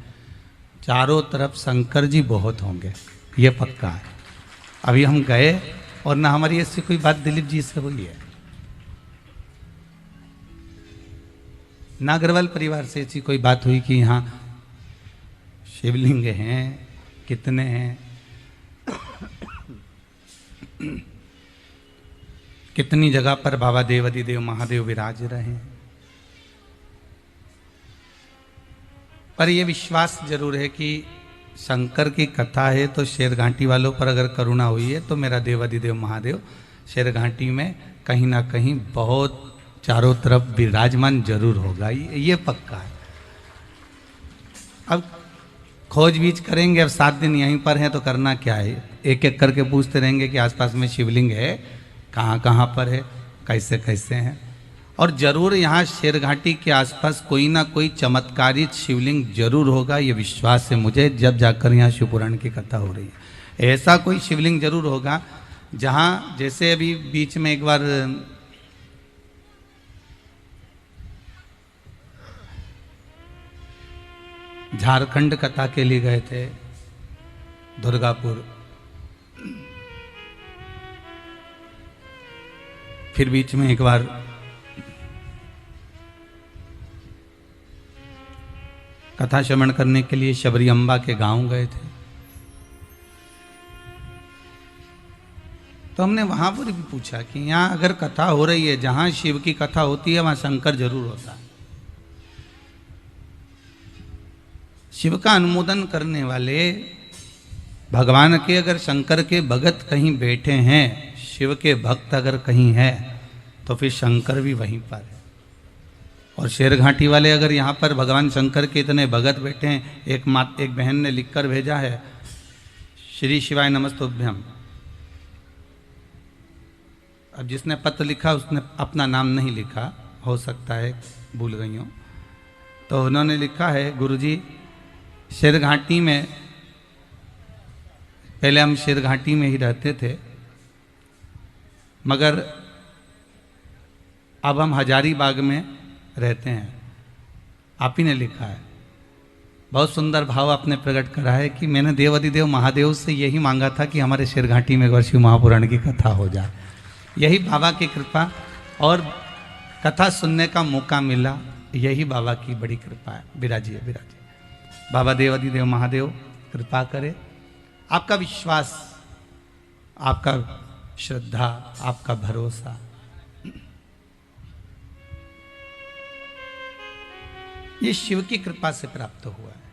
चारों तरफ शंकर जी बहुत होंगे, ये पक्का है। अभी हम गए और ना हमारी ऐसी कोई बात दिलीप जी से हुई है, ना अग्रवाल परिवार से ऐसी कोई बात हुई कि यहाँ शिवलिंग हैं, कितने हैं, कितनी जगह पर बाबा देवादिदेव महादेव विराज रहे हैं। पर यह विश्वास जरूर है कि शंकर की कथा है तो शेरघाटी वालों पर अगर करुणा हुई है तो मेरा देवादिदेव महादेव शेरघाटी में कहीं ना कहीं बहुत चारों तरफ विराजमान जरूर होगा, ये पक्का है। अब खोजबीज करेंगे, अब 7 दिन यहीं पर हैं तो करना क्या है, एक एक करके पूछते रहेंगे कि आसपास में शिवलिंग है, कहाँ कहाँ पर है, कैसे कैसे हैं। और जरूर यहाँ शेरघाटी के आसपास कोई ना कोई चमत्कारित शिवलिंग जरूर होगा, ये विश्वास है मुझे। जब जाकर यहाँ शिवपुराण की कथा हो रही है, ऐसा कोई शिवलिंग जरूर होगा जहाँ, जैसे अभी बीच में एक बार झारखंड कथा के लिए गए थे दुर्गापुर, फिर बीच में एक बार कथा श्रवण करने के लिए शबरी अम्बा के गांव गए थे, तो हमने वहां पर भी पूछा कि यहाँ अगर कथा हो रही है, जहां शिव की कथा होती है वहां शंकर जरूर होता है। शिव का अनुमोदन करने वाले भगवान के अगर शंकर के भगत कहीं बैठे हैं, शिव के भक्त अगर कहीं है तो फिर शंकर भी वहीं पर है। और शेरघाटी वाले अगर यहाँ पर भगवान शंकर के इतने भगत बैठे हैं, एक बहन ने लिखकर भेजा है, श्री शिवाय नमस्तुभ्यम। अब जिसने पत्र लिखा उसने अपना नाम नहीं लिखा, हो सकता है भूल गई हूँ। तो उन्होंने लिखा है, गुरुजी शेरघाटी में, पहले हम शेरघाटी में ही रहते थे, मगर अब हम हजारीबाग में रहते हैं। आप ही ने लिखा है, बहुत सुंदर भाव आपने प्रकट करा है कि मैंने देवाधिदेव महादेव से यही मांगा था कि हमारे शेरघाटी में एक बार शिव महापुराण की कथा हो जाए। यही बाबा की कृपा, और कथा सुनने का मौका मिला, यही बाबा की बड़ी कृपा है। विराजिए विराजिए। बाबा देवाधिदेव महादेव कृपा करे, आपका विश्वास, आपका श्रद्धा, आपका भरोसा, ये शिव की कृपा से प्राप्त हुआ है।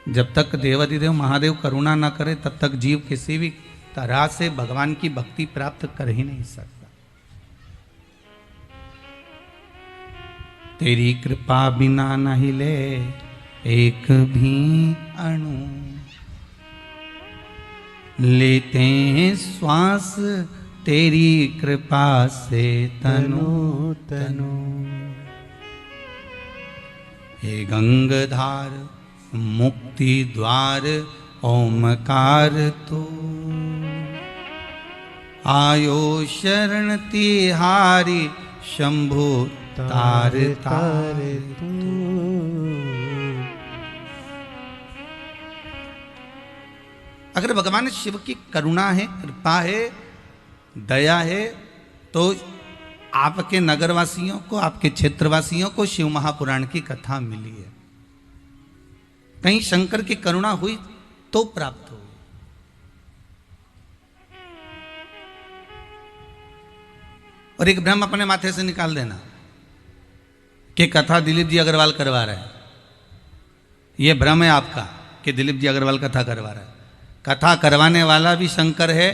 जब तक देवाधिदेव महादेव करुणा न करे तब तक जीव किसी भी तरह से भगवान की भक्ति प्राप्त कर ही नहीं सकता। तेरी कृपा बिना नहीं ले एक भी अणु, लेते हैं श्वास तेरी कृपा से तनु तनु। हे गंगाधार मुक्ति द्वार ओमकार तू, आयो शरण तिहारी शंभु तार तार तू। अगर भगवान शिव की करुणा है, कृपा है, दया है, तो आपके नगरवासियों को, आपके क्षेत्रवासियों को शिव महापुराण की कथा मिली है। कहीं शंकर की करुणा हुई तो प्राप्त हुई। और एक भ्रम अपने माथे से निकाल देना कि कथा दिलीप जी अग्रवाल करवा रहे हैं। यह भ्रम है आपका कि दिलीप जी अग्रवाल कथा करवा रहे हैं। कथा करवाने वाला भी शंकर है,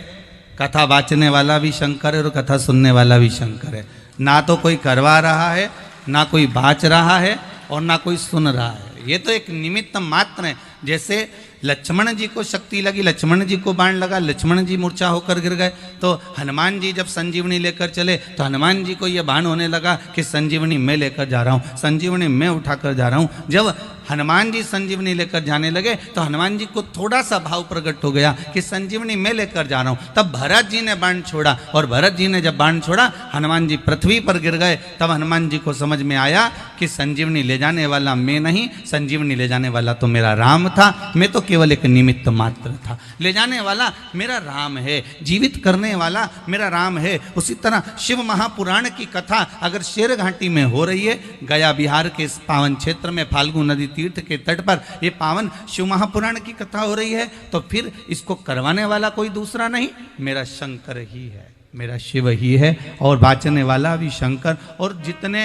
कथा वाचने वाला भी शंकर है, और कथा सुनने वाला भी शंकर है। ना तो कोई करवा रहा है, ना कोई बाच रहा है, और ना कोई सुन रहा है। ये तो एक निमित्त मात्र है। जैसे लक्ष्मण जी को शक्ति लगी, लक्ष्मण जी को बाण लगा, लक्ष्मण जी मूर्छा होकर गिर गए, तो हनुमान जी जब संजीवनी लेकर चले तो हनुमान जी को यह भान होने लगा कि संजीवनी मैं लेकर जा रहा हूँ, संजीवनी मैं उठाकर जा रहा हूँ। जब हनुमान जी संजीवनी लेकर जाने लगे तो हनुमान जी को थोड़ा सा भाव प्रकट हो गया कि संजीवनी मैं लेकर जा रहा हूँ। तब भरत जी ने बाण छोड़ा, और भरत जी ने जब बाण छोड़ा हनुमान जी पृथ्वी पर गिर गए। तब हनुमान जी को समझ में आया कि संजीवनी ले जाने वाला मैं नहीं, संजीवनी ले जाने वाला तो मेरा राम था, मैं तो केवल एक निमित्त मात्र था। ले जाने वाला मेरा राम है, जीवित करने वाला मेरा राम है। उसी तरह शिव महापुराण की कथा अगर शेरघाटी में हो रही है, गया बिहार के इस पावन क्षेत्र में फाल्गु नदी तीर्थ के तट पर ये पावन शिव महापुराण की कथा हो रही है, तो फिर इसको करवाने वाला कोई दूसरा नहीं, मेरा शंकर ही है, मेरा शिव ही है। और वाचने वाला भी शंकर। और जितने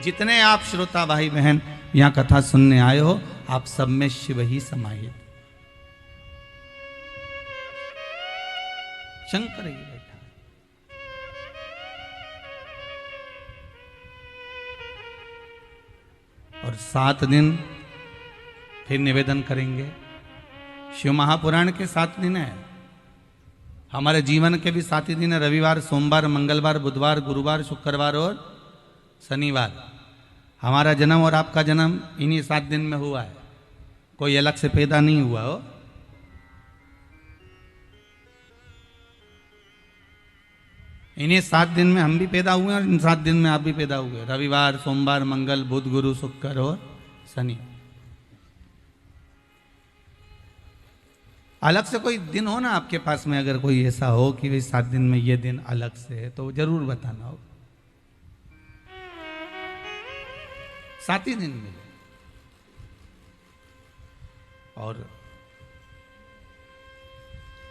जितने आप श्रोता भाई बहन यहाँ कथा सुनने आए हो, आप सब में शिव ही समाहित, शंकर ही बैठा है। और 7 दिन फिर निवेदन करेंगे। शिव महापुराण के 7 दिन है, हमारे जीवन के भी 7 ही दिन है। रविवार, सोमवार, मंगलवार, बुधवार, गुरुवार, शुक्रवार और शनिवार। हमारा जन्म और आपका जन्म इन्हीं 7 दिन में हुआ है, कोई अलग से पैदा नहीं हुआ हो। इन्हीं 7 दिन में हम भी पैदा हुए और इन 7 दिन में आप भी पैदा हुए। रविवार, सोमवार, मंगल, बुध, गुरु, शुक्र और शनि। अलग से कोई दिन हो ना आपके पास में, अगर कोई ऐसा हो कि भाई 7 दिन में ये दिन अलग से है, तो जरूर बताना हो। 7 ही दिन मिले। और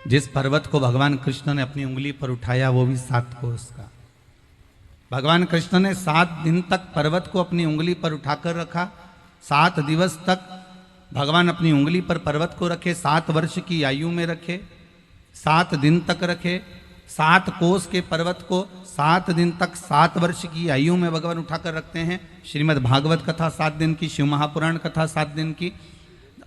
जिस पर्वत को भगवान कृष्ण ने अपनी उंगली पर उठाया वो भी 7 कोस का। भगवान कृष्ण ने 7 दिन तक पर्वत को अपनी उंगली पर उठाकर रखा। 7 दिवस तक भगवान अपनी उंगली पर पर्वत को रखे, 7 वर्ष की आयु में रखे। 7 दिन तक रखे, 7 कोस के पर्वत को 7 दिन तक 7 वर्ष की आयु में भगवान उठाकर रखते हैं। श्रीमद् भागवत कथा 7 दिन की, शिव महापुराण कथा 7 दिन की,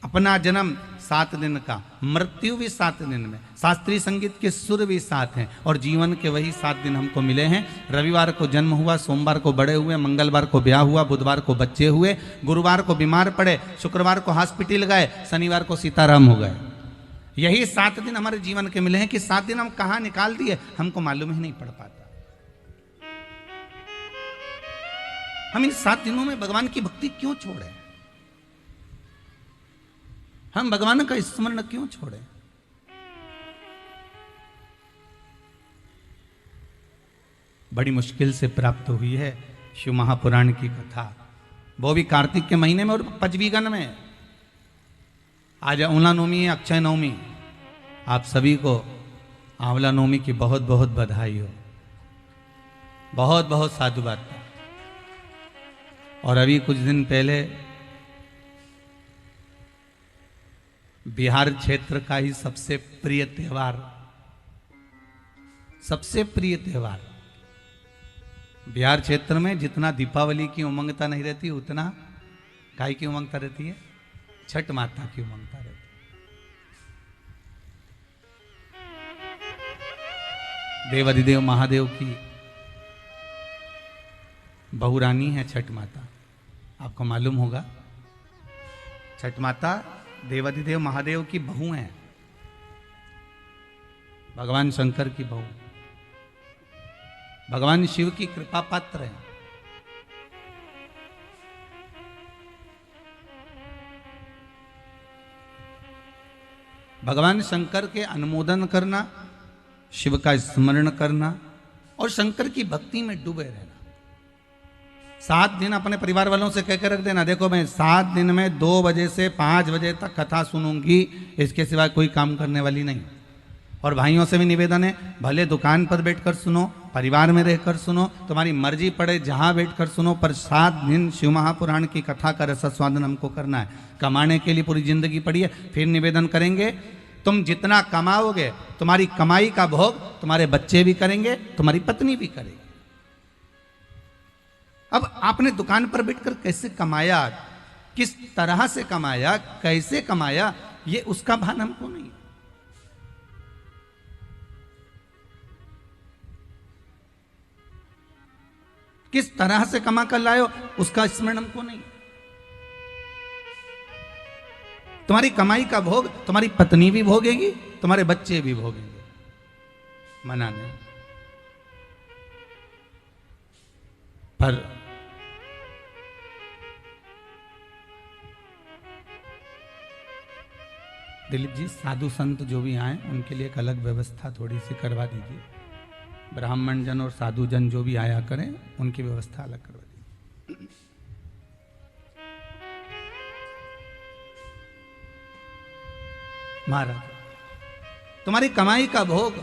अपना जन्म 7 दिन का, मृत्यु भी 7 दिन में, शास्त्रीय संगीत के सुर भी 7 हैं और जीवन के वही 7 दिन हमको मिले हैं। रविवार को जन्म हुआ, सोमवार को बड़े हुए, मंगलवार को ब्याह हुआ, बुधवार को बच्चे हुए, गुरुवार को बीमार पड़े, शुक्रवार को हॉस्पिटल गए, शनिवार को सीताराम हो गए। यही 7 दिन हमारे जीवन के मिले हैं कि 7 दिन हम कहाँ निकाल दिए हमको मालूम ही नहीं पड़ पाता। हम इन 7 दिनों में भगवान की भक्ति क्यों छोड़े? हम भगवान का स्मरण क्यों छोड़े? बड़ी मुश्किल से प्राप्त हुई है शिव महापुराण की कथा, वो भी कार्तिक के महीने में और पंचवीगन में। आज आंवला नवमी है, अक्षय नवमी। आप सभी को आंवला नवमी की बहुत बहुत बधाई हो, बहुत बहुत साधुवाद। और अभी कुछ दिन पहले बिहार क्षेत्र का ही सबसे प्रिय त्योहार, सबसे प्रिय त्योहार बिहार क्षेत्र में जितना दीपावली की उमंगता नहीं रहती उतना काय की उमंगता रहती है? छठ माता की उमंगता रहती है। देवाधिदेव महादेव की बहुरानी है छठ माता, आपको मालूम होगा। छठ माता देवाधिदेव महादेव की बहू है, भगवान शंकर की बहू, भगवान शिव की कृपा पात्र है। भगवान शंकर के अनुमोदन करना, शिव का स्मरण करना और शंकर की भक्ति में डूबे रहना। 7 दिन अपने परिवार वालों से कहकर रख देना, देखो मैं 7 दिन में 2 बजे से 5 बजे तक कथा सुनूंगी, इसके सिवा कोई काम करने वाली नहीं। और भाइयों से भी निवेदन है, भले दुकान पर बैठकर सुनो, परिवार में रहकर सुनो, तुम्हारी मर्जी पड़े जहां बैठकर सुनो, पर 7 दिन शिव महापुराण की कथा का रसास्वादन हमको करना है। कमाने के लिए पूरी जिंदगी पड़ी है। फिर निवेदन करेंगे, तुम जितना कमाओगे तुम्हारी कमाई का भोग तुम्हारे बच्चे भी करेंगे, तुम्हारी पत्नी भी करेगी। अब आपने दुकान पर बैठकर कैसे कमाया, किस तरह से कमाया, कैसे कमाया, ये उसका भान हमको नहीं। किस तरह से कमा कर लाए हो उसका स्मरण हमको नहीं। तुम्हारी कमाई का भोग तुम्हारी पत्नी भी भोगेगी, तुम्हारे बच्चे भी भोगेंगे, मना नहीं। पर दिलीप जी, साधु संत जो भी आए उनके लिए एक अलग व्यवस्था थोड़ी सी करवा दीजिए। ब्राह्मण जन और साधु जन जो भी आया करें उनकी व्यवस्था अलग करवा दीजिए। महाराज, तुम्हारी कमाई का भोग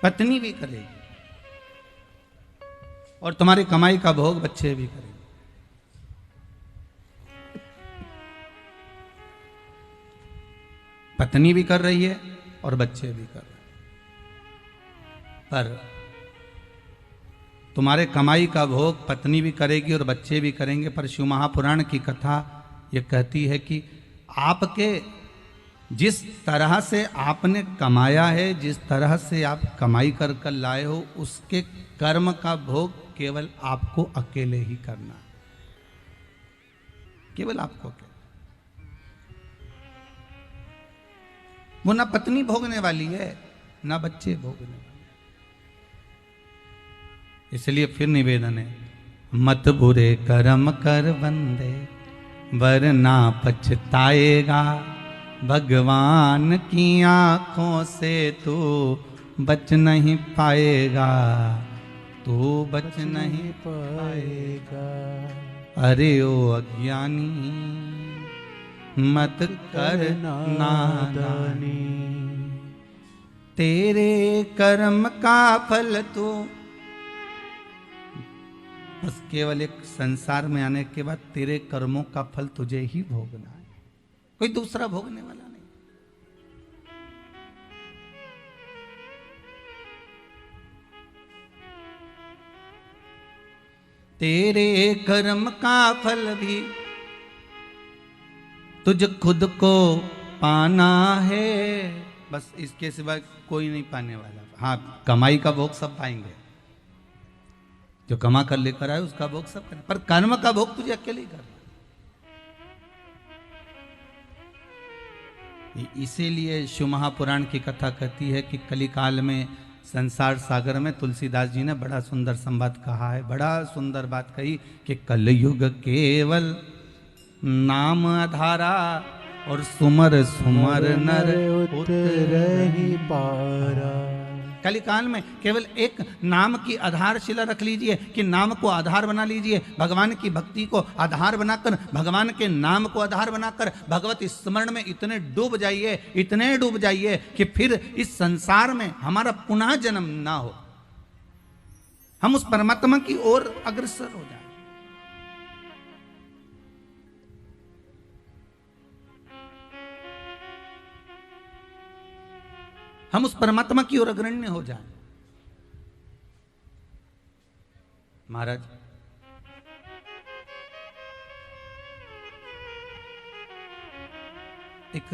पत्नी भी करेगी और तुम्हारी कमाई का भोग बच्चे भी करेंगे। पत्नी भी कर रही है और बच्चे भी कर रहे हैं। पर तुम्हारे कमाई का भोग पत्नी भी करेगी और बच्चे भी करेंगे। पर शिव महापुराण की कथा ये कहती है कि आपके जिस तरह से आपने कमाया है, जिस तरह से आप कमाई कर कर लाए हो, उसके कर्म का भोग केवल आपको अकेले ही करना, केवल आपको अकेले। वो ना पत्नी भोगने वाली है ना बच्चे भोगने वाले। इसलिए फिर निवेदन है, मत बुरे कर्म कर बंदे वरना पछताएगा, भगवान की आंखों से तू बच नहीं पाएगा, तू बच नहीं पाएगा। अरे ओ अज्ञानी मत कर नादानी, तेरे कर्म का फल तो बस केवल एक संसार में आने के बाद तेरे कर्मों का फल तुझे ही भोगना है। कोई दूसरा भोगने वाला नहीं। तेरे कर्म का फल भी तुझ खुद को पाना है, बस इसके सिवा कोई नहीं पाने वाला। हाँ, कमाई का भोग सब पाएंगे, जो कमा कर लेकर आए उसका भोग सब करें, पर कर्म का भोग तुझे अकेले ही करना। इसीलिए शिव महापुराण की कथा कहती है कि कलिकाल में संसार सागर में तुलसीदास जी ने बड़ा सुंदर संवाद कहा है, बड़ा सुंदर बात कही कि कलयुग केवल नाम आधारा और सुमर सुमर नर उतरहि पारा। कलिकाल में केवल एक नाम की आधारशिला रख लीजिए, कि नाम को आधार बना लीजिए, भगवान की भक्ति को आधार बनाकर, भगवान के नाम को आधार बनाकर भगवत स्मरण में इतने डूब जाइए, इतने डूब जाइए कि फिर इस संसार में हमारा पुनः जन्म ना हो, हम उस परमात्मा की ओर अग्रसर हो जाए। हम उस परमात्मा की ओर अग्रण्य हो जाए। महाराज, एक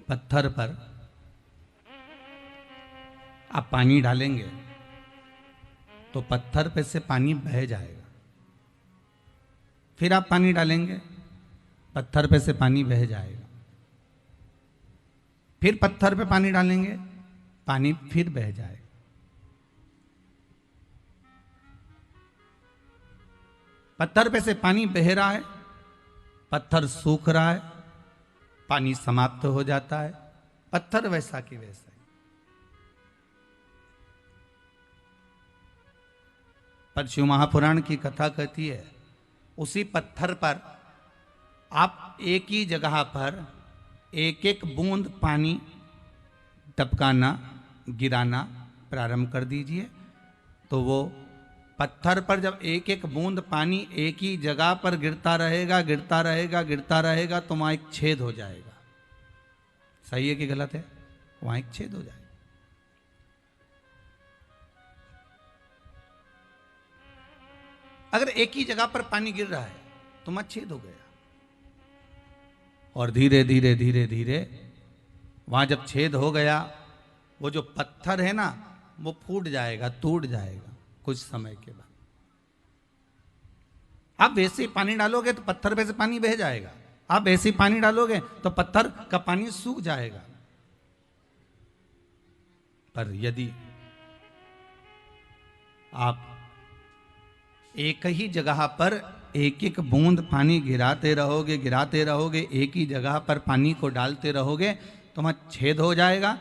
पत्थर पर आप पानी डालेंगे तो पत्थर पे से पानी बह जाएगा, फिर आप पानी डालेंगे, पत्थर पे से पानी बह जाएगा, फिर पत्थर पे पानी डालेंगे, पानी फिर बह जाएगा। पत्थर पे से पानी बह रहा है, पत्थर सूख रहा है, पानी समाप्त हो जाता है, पत्थर वैसा कि वैसा ही। पर शिव महापुराण की कथा कहती है, उसी पत्थर पर आप एक ही जगह पर एक एक बूंद पानी टपकाना, गिराना प्रारंभ कर दीजिए, तो वो पत्थर पर जब एक एक बूंद पानी एक ही जगह पर गिरता रहेगा, गिरता रहेगा, गिरता रहेगा, तो वहां एक छेद हो जाएगा। सही है कि गलत है? वहां एक छेद हो जाएगा। अगर एक ही जगह पर पानी गिर रहा है तो वहां छेद हो गया, और धीरे धीरे धीरे धीरे वहां जब छेद हो गया, वो जो पत्थर है ना वो फूट जाएगा, टूट जाएगा कुछ समय के बाद। आप वैसे ही पानी डालोगे तो पत्थर पे से पानी बह जाएगा, आप वैसे ही पानी डालोगे तो पत्थर का पानी सूख जाएगा। पर यदि आप एक ही जगह पर एक एक बूंद पानी गिराते रहोगे, गिराते रहोगे, एक ही जगह पर पानी को डालते रहोगे, तो वहां छेद हो जाएगा,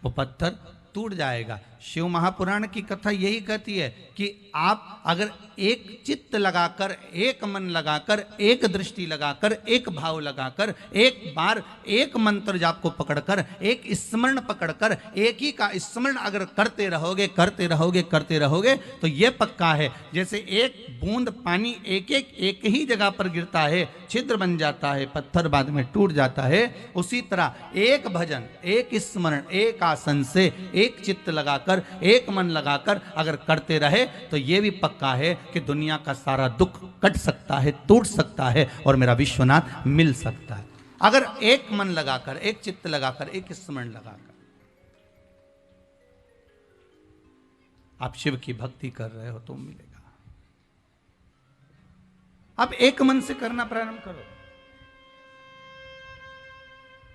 वो पत्थर टूट जाएगा। शिव महापुराण की कथा यही कहती है कि आप अगर एक चित्त लगाकर, एक मन लगाकर, एक दृष्टि लगाकर, एक भाव लगाकर, एक बार एक मंत्र जाप को पकड़कर, एक स्मरण पकड़कर, एक ही का स्मरण अगर करते रहोगे, करते रहोगे, करते रहोगे, तो ये पक्का है जैसे एक बूंद पानी एक ही जगह पर गिरता है, छिद्र बन जाता है, पत्थर बाद में टूट जाता है, उसी तरह एक भजन, एक स्मरण, एक आसन से, एक चित्त लगाकर, एक मन लगाकर अगर करते रहे, तो ये भी पक्का है कि दुनिया का सारा दुख कट सकता है, टूट सकता है, और मेरा विश्वनाथ मिल सकता है। अगर एक मन लगाकर, एक चित्त लगाकर, एक स्मरण लगाकर आप शिव की भक्ति कर रहे हो तो मिलेगा। आप एक मन से करना प्रारंभ करो।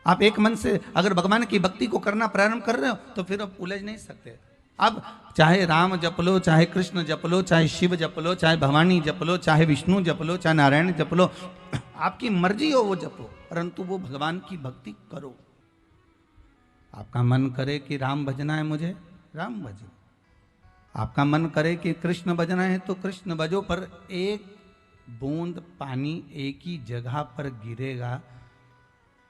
आप एक मन से अगर भगवान की भक्ति को करना प्रारंभ कर रहे हो तो फिर आप उलझ नहीं सकते। अब चाहे राम जप लो, चाहे कृष्ण जप लो, चाहे शिव जप लो, चाहे भवानी जप लो, चाहे विष्णु जप लो, चाहे नारायण जप लो, आपकी मर्जी हो वो जपो, परंतु वो भगवान की भक्ति करो। आपका मन करे कि राम भजना है मुझे, राम भजो। आपका मन करे कि कृष्ण भजना है तो कृष्ण भजो, पर एक बूंद पानी एक ही जगह पर गिरेगा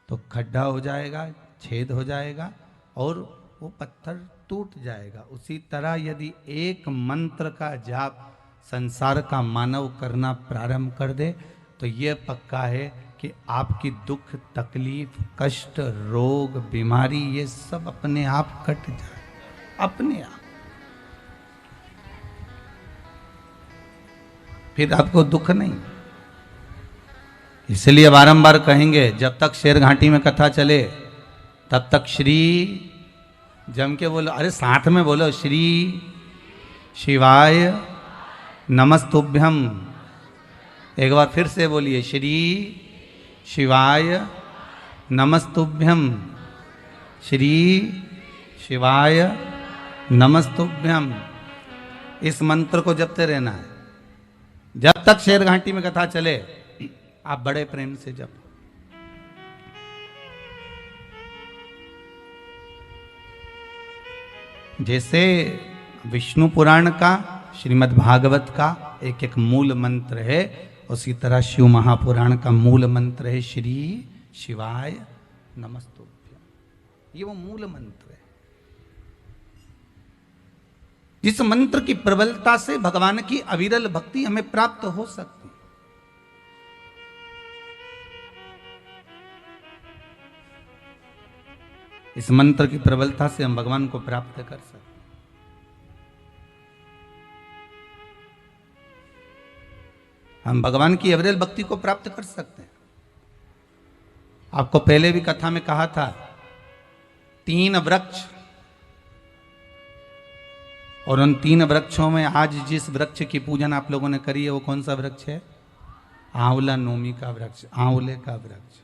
तो खड्डा हो जाएगा, छेद हो जाएगा और वो पत्थर टूट जाएगा। उसी तरह यदि एक मंत्र का जाप संसार का मानव करना प्रारंभ कर दे तो ये पक्का है कि आपकी दुख, तकलीफ, कष्ट, रोग, बीमारी ये सब अपने आप कट जाए, अपने आप। फिर आपको दुख नहीं। इसलिए बारंबार कहेंगे, जब तक शेर घाटी में कथा चले तब तक श्री जम के बोलो, अरे साथ में बोलो, श्री शिवाय नमस्तुभ्यम। एक बार फिर से बोलिए, श्री शिवाय नमस्तुभ्यम, श्री शिवाय नमस्तुभ्यम। इस मंत्र को जपते रहना है जब तक शेर घाटी में कथा चले। आप बड़े प्रेम से जप। जैसे विष्णु पुराण का, श्रीमद् भागवत का एक एक मूल मंत्र है, उसी तरह शिव महापुराण का मूल मंत्र है श्री शिवाय नमस्तुभ्यम। ये वो मूल मंत्र है जिस मंत्र की प्रबलता से भगवान की अविरल भक्ति हमें प्राप्त हो सकती। इस मंत्र की प्रबलता से हम भगवान को प्राप्त कर सकते। हम भगवान की अविरल भक्ति को प्राप्त कर सकते हैं। आपको पहले भी कथा में कहा था, 3 वृक्ष, और उन 3 वृक्षों में आज जिस वृक्ष की पूजन आप लोगों ने करी है वो कौन सा वृक्ष है? आंवला नोमी का वृक्ष, आंवले का वृक्ष,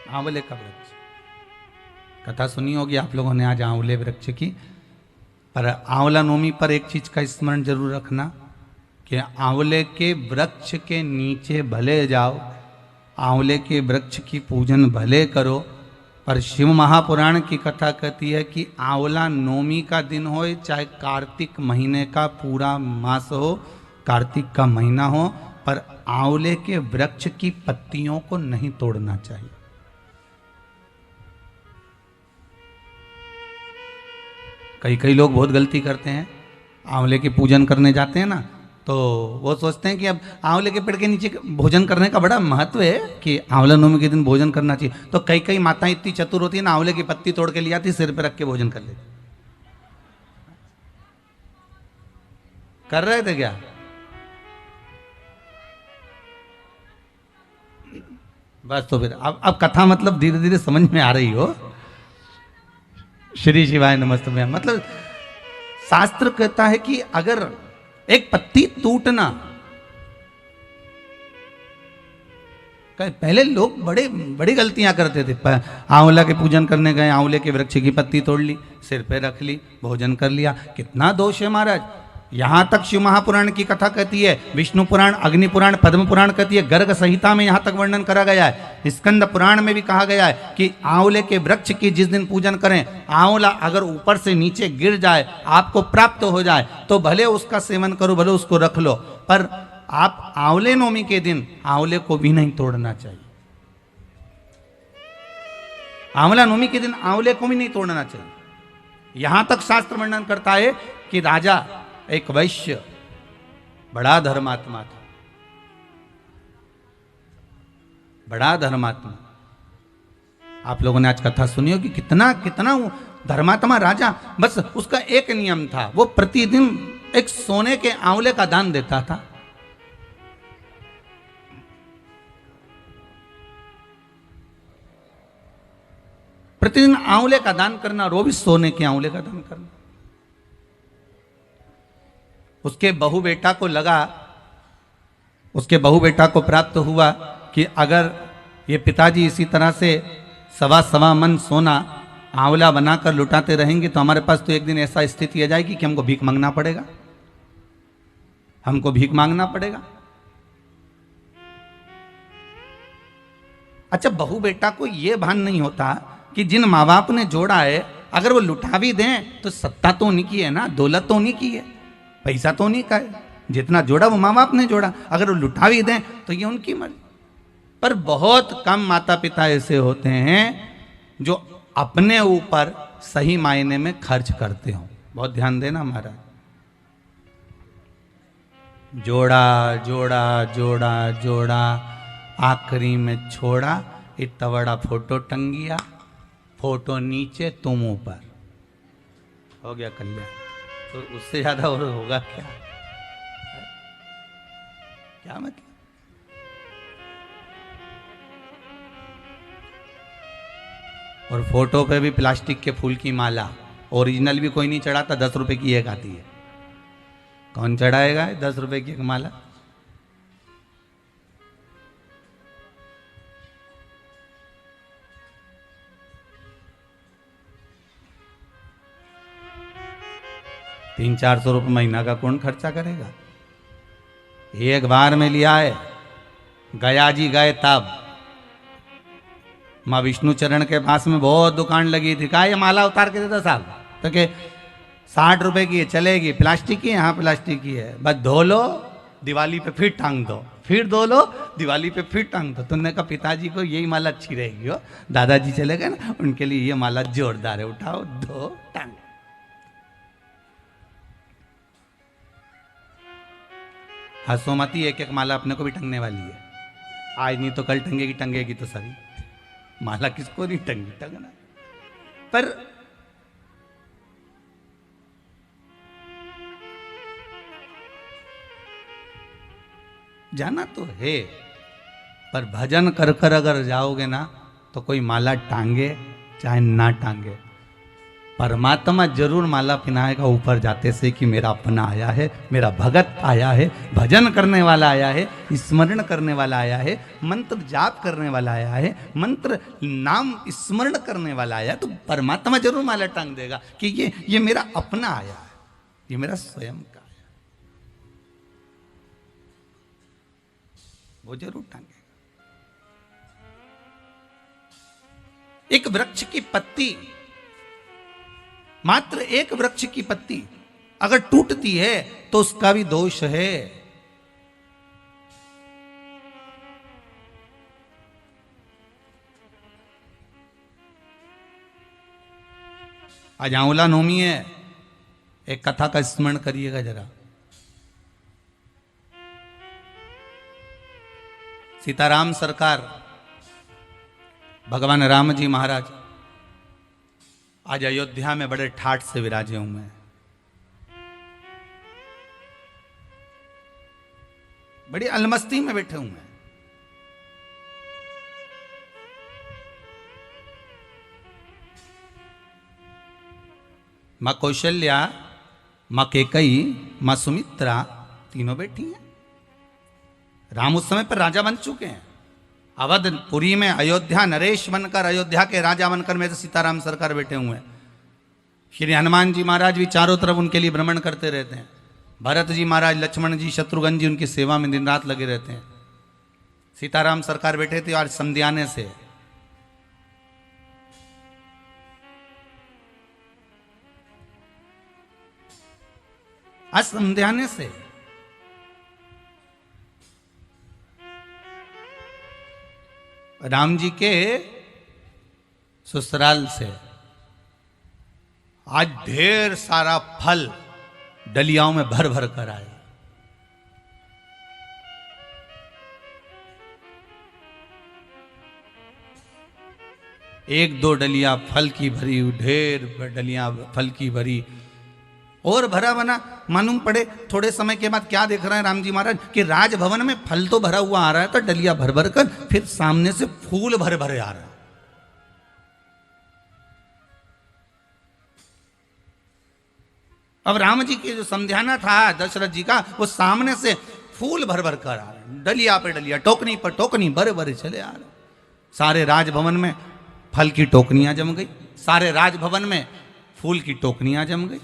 आंवले का वृक्ष। कथा सुनी होगी आप लोगों ने आज आंवले वृक्ष की। पर आंवला नोमी पर एक चीज का स्मरण जरूर रखना कि आंवले के वृक्ष के नीचे भले जाओ, आंवले के वृक्ष की पूजन भले करो, पर शिव महापुराण की कथा कहती है कि आंवला नोमी का दिन हो चाहे कार्तिक महीने का पूरा मास हो, कार्तिक का महीना हो, पर आंवले के वृक्ष की पत्तियों को नहीं तोड़ना चाहिए। कई लोग बहुत गलती करते हैं, आंवले की पूजन करने जाते हैं ना, तो वो सोचते हैं कि अब आंवले के पेड़ के नीचे भोजन करने का बड़ा महत्व है कि आंवला नवमी के दिन भोजन करना चाहिए। तो कई माताएं इतनी चतुर होती है ना, आंवले की पत्ती तोड़ के ले आती, सिर पे रख के भोजन कर लेती। कर रहे थे क्या? बस तो फिर अब कथा मतलब धीरे धीरे समझ में आ रही हो। श्री शिवाय नमस्तुभ्यम मतलब शास्त्र कहता है कि अगर एक पत्ती टूटना, पहले लोग बड़ी गलतियां करते थे। आंवला के पूजन करने गए, आंवले के वृक्ष की पत्ती तोड़ ली, सिर पे रख ली, भोजन कर लिया। कितना दोष है महाराज। यहां तक शिव महापुराण की कथा कहती है, विष्णु पुराण, अग्नि पुराण, पद्म पुराण कहती है, गर्ग संहिता में यहां तक वर्णन करा गया है। स्कंद पुराण में भी कहा गया है कि आंवले के वृक्ष की जिस दिन पूजन करें, आंवला अगर ऊपर से नीचे गिर जाए, आपको प्राप्त हो जाए, तो भले उसका सेवन करो, भले उसको रख लो, पर आप आंवले नवमी के दिन आंवले को भी नहीं तोड़ना चाहिए। आंवला नवमी के दिन आंवले को भी नहीं तोड़ना चाहिए। यहां तक शास्त्र वर्णन करता है कि राजा एक वैश्य बड़ा धर्मात्मा था, बड़ा धर्मात्मा। आप लोगों ने आज कथा सुनी होगी, कितना धर्मात्मा राजा। बस उसका एक नियम था, वो प्रतिदिन एक सोने के आंवले का दान देता था। प्रतिदिन आंवले का दान करना, और वो भी सोने के आंवले का दान करना। उसके बहु बेटा को लगा, उसके बहु बेटा को प्राप्त हुआ कि अगर ये पिताजी इसी तरह से 1.25 मन सोना आंवला बनाकर लुटाते रहेंगे तो हमारे पास तो एक दिन ऐसा स्थिति आ जाएगी कि हमको भीख मांगना पड़ेगा, हमको भीख मांगना पड़ेगा। अच्छा, बहु बेटा को यह भान नहीं होता कि जिन माँ बाप ने जोड़ा है, अगर वो लुटा भी दें तो सत्ता तो उन्हीं की है ना, दौलत तो उन्हीं की है, पैसा तो उन्हीं का है। जितना जोड़ा वो माँ बाप ने जोड़ा, अगर वो लुटा भी दें तो ये उनकी मर्जी। पर बहुत कम माता पिता ऐसे होते हैं जो अपने ऊपर सही मायने में खर्च करते हो। बहुत ध्यान देना महाराज। जोड़ा जोड़ा जोड़ा जोड़ा, आखिरी में छोड़ा, इतना बड़ा फोटो टंगिया, फोटो नीचे तुम ऊपर, हो गया कल्याण। तो उससे ज्यादा और होगा क्या? क्या मतलब? और फोटो पे भी प्लास्टिक के फूल की माला, ओरिजिनल भी कोई नहीं चढ़ाता, 10 रुपए की एक आती है। कौन चढ़ाएगा 10 रुपए की एक माला? तीन 400 रुपये महीना का कौन खर्चा करेगा? एक बार में लिया है, गया जी गए तब माँ विष्णु चरण के पास में बहुत दुकान लगी थी, कहा ये माला उतार के देता साहब, तो के 60 रुपए की है, चलेगी, प्लास्टिक की है, हाँ प्लास्टिक की है, बस धो लो दिवाली पे फिर टांग दो, फिर धो लो दिवाली पे फिर टांग दो। तुमने कहा पिताजी को यही माला अच्छी रहेगी हो, दादाजी चले गए ना, उनके लिए ये माला जोरदार है, उठाओ धो टांग। हंसोमती एक एक माला अपने को भी टंगने वाली है, आज नहीं तो कल टंगेगी, टंगेगी तो सभी। माला किसको नहीं टंगी, टंगना। पर जाना तो है, पर भजन कर कर अगर जाओगे ना तो कोई माला टांगे चाहे ना टांगे, परमात्मा जरूर माला पहनाएगा ऊपर जाते से कि मेरा अपना आया है, मेरा भगत आया है, भजन करने वाला आया है, स्मरण करने वाला आया है, मंत्र जाप करने वाला आया है, मंत्र नाम स्मरण करने वाला आया है, तो परमात्मा जरूर माला टांग देगा कि ये मेरा अपना आया है, ये मेरा स्वयं का आया, वो जरूर टांगेगा। एक वृक्ष की पत्ती, मात्र एक वृक्ष की पत्ती अगर टूटती है तो उसका भी दोष है। आज आंवला नवमी है, एक कथा का स्मरण करिएगा जरा। सीताराम सरकार, भगवान राम जी महाराज आज अयोध्या में बड़े ठाठ से विराजे हुए हैं, बड़ी अलमस्ती में बैठे हुए हैं। मां कौशल्या, मां कैकेयी, मां सुमित्रा तीनों बैठी हैं। राम उस समय पर राजा बन चुके हैं, अवधपुरी में अयोध्या नरेश बनकर, अयोध्या के राजा बनकर में तो सीताराम सरकार बैठे हुए हैं। श्री हनुमान जी महाराज भी चारों तरफ उनके लिए भ्रमण करते रहते हैं। भरत जी महाराज, लक्ष्मण जी, शत्रुघ्न जी उनकी सेवा में दिन रात लगे रहते हैं। सीताराम सरकार बैठे थे आज संध्याने से। आज संध्याने से राम जी के ससुराल से आज ढेर सारा फल डलियाओं में भर भर कर आया। एक दो डलिया फल की भरी, ढेर डलियां फल की भरी और भरा बना। मालूम पड़े थोड़े समय के बाद क्या देख रहे हैं राम जी महाराज कि राजभवन में फल तो भरा हुआ आ रहा है, तो डलिया भर भर कर फिर सामने से फूल भरे भरे आ रहा है। अब राम जी के जो समझाना था दशरथ जी का, वो सामने से फूल भर भर कर आ रहे हैं, डलिया पे डलिया, टोकनी पर टोकनी भरे भरे चले आ रहे। सारे राजभवन में फल की टोकनियां जम गई, सारे राजभवन में फूल की टोकनियां जम गई।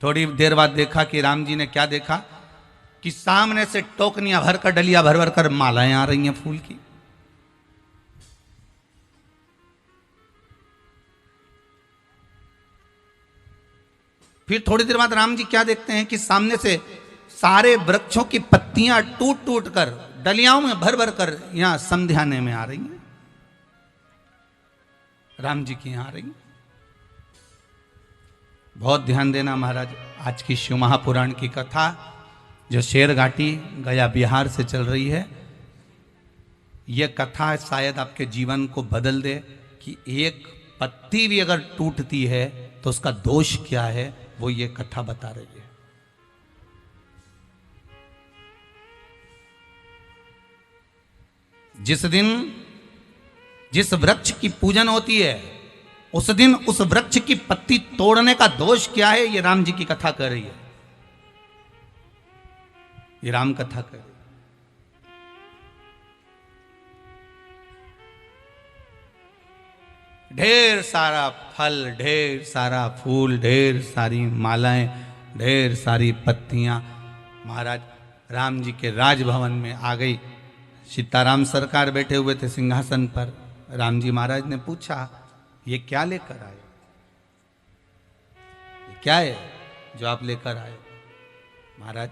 थोड़ी देर बाद देखा कि राम जी ने क्या देखा कि सामने से टोकनियां भरकर, डलिया भर भर कर मालाएं आ रही हैं फूल की। फिर थोड़ी देर बाद राम जी क्या देखते हैं कि सामने से सारे वृक्षों की पत्तियां टूट टूट कर डलियाओं में भर भर कर यहां संध्याने में आ रही हैं, राम जी की यहां आ रही हैं। बहुत ध्यान देना महाराज, आज की शिव महापुराण की कथा जो शेर घाटी गया बिहार से चल रही है, यह कथा शायद आपके जीवन को बदल दे कि एक पत्ती भी अगर टूटती है तो उसका दोष क्या है, वो ये कथा बता रही है। जिस दिन जिस वृक्ष की पूजन होती है उस दिन उस वृक्ष की पत्ती तोड़ने का दोष क्या है, ये राम जी की कथा कर रही है। ये राम कथा कर रही है। ढेर सारा फल, ढेर सारा फूल, ढेर सारी मालाएं, ढेर सारी पत्तियां महाराज राम जी के राजभवन में आ गई। सीताराम सरकार बैठे हुए थे सिंहासन पर। राम जी महाराज ने पूछा, ये क्या लेकर आए? ये क्या है जो आप लेकर आए? महाराज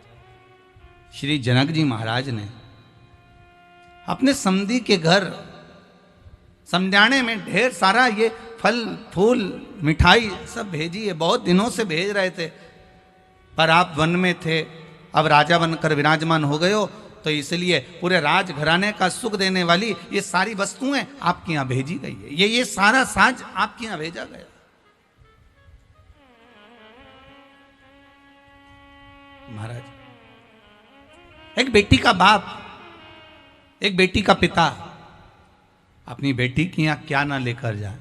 श्री जनक जी महाराज ने अपने समधी के घर समझाने में ढेर सारा ये फल फूल मिठाई सब भेजी है। बहुत दिनों से भेज रहे थे, पर आप वन में थे, अब राजा बनकर विराजमान हो गए हो, तो इसलिए पूरे राज घराने का सुख देने वाली ये सारी वस्तुएं आपके यहां भेजी गई है। ये सारा साज आपके यहां भेजा गया। महाराज, एक बेटी का बाप, एक बेटी का पिता अपनी बेटी के यहां क्या ना लेकर जाए।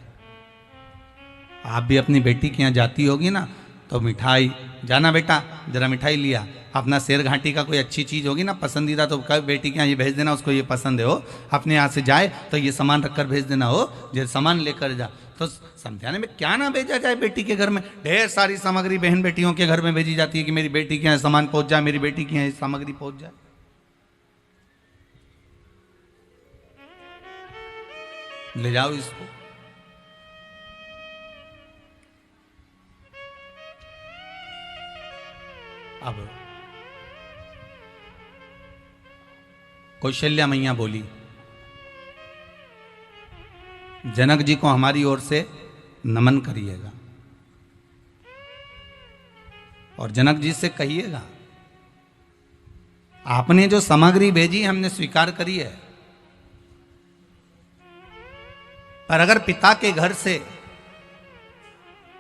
आप भी अपनी बेटी के यहां जाती होगी ना, तो मिठाई, जाना बेटा जरा मिठाई लिया, अपना शेर घाटी का कोई अच्छी चीज होगी ना पसंदीदा, तो कभी बेटी के यहाँ ये भेज देना, उसको ये पसंद है हो, अपने यहाँ से जाए तो ये सामान रखकर भेज देना हो, जो सामान लेकर जा। तो समझाने में क्या ना भेजा जाए बेटी के घर में। ढेर सारी सामग्री बहन बेटियों के घर में भेजी जाती है कि मेरी बेटी के यहाँ सामान पहुंच जाए, मेरी बेटी के यहाँ सामग्री पहुंच जाए। ले जाओ इसको। अब कौशल्या मैया बोली, जनक जी को हमारी ओर से नमन करिएगा और जनक जी से कहिएगा, आपने जो सामग्री भेजी हमने स्वीकार करी है, पर अगर पिता के घर से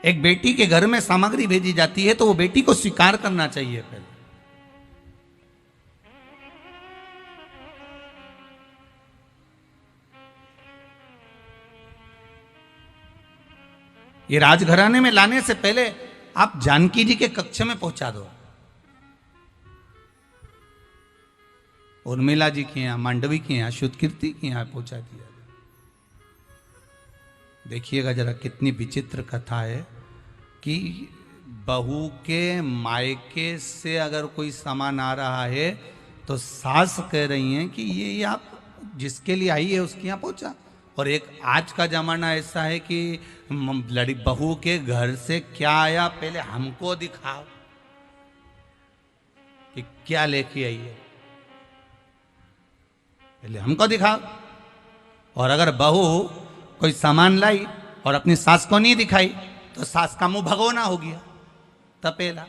एक बेटी के घर में सामग्री भेजी जाती है तो वो बेटी को स्वीकार करना चाहिए पहले। ये राजघराने में लाने से पहले आप जानकी जी के कक्ष में पहुंचा दो। उर्मिला जी के यहां, मांडवी के यहां, शुद्धकीर्ति के यहां पहुंचा दिया। देखिएगा जरा कितनी विचित्र कथा है कि बहू के मायके से अगर कोई सामान आ रहा है तो सास कह रही हैं कि ये आप जिसके लिए आई है उसके यहाँ पहुंचा। और एक आज का जमाना ऐसा है कि लड़ी बहू के घर से क्या आया पहले हमको दिखाओ कि क्या लेके आई है, पहले हमको दिखाओ। और अगर बहू कोई सामान लाई और अपनी सास को नहीं दिखाई तो सास का मुंह भगोना हो गया, तपेला।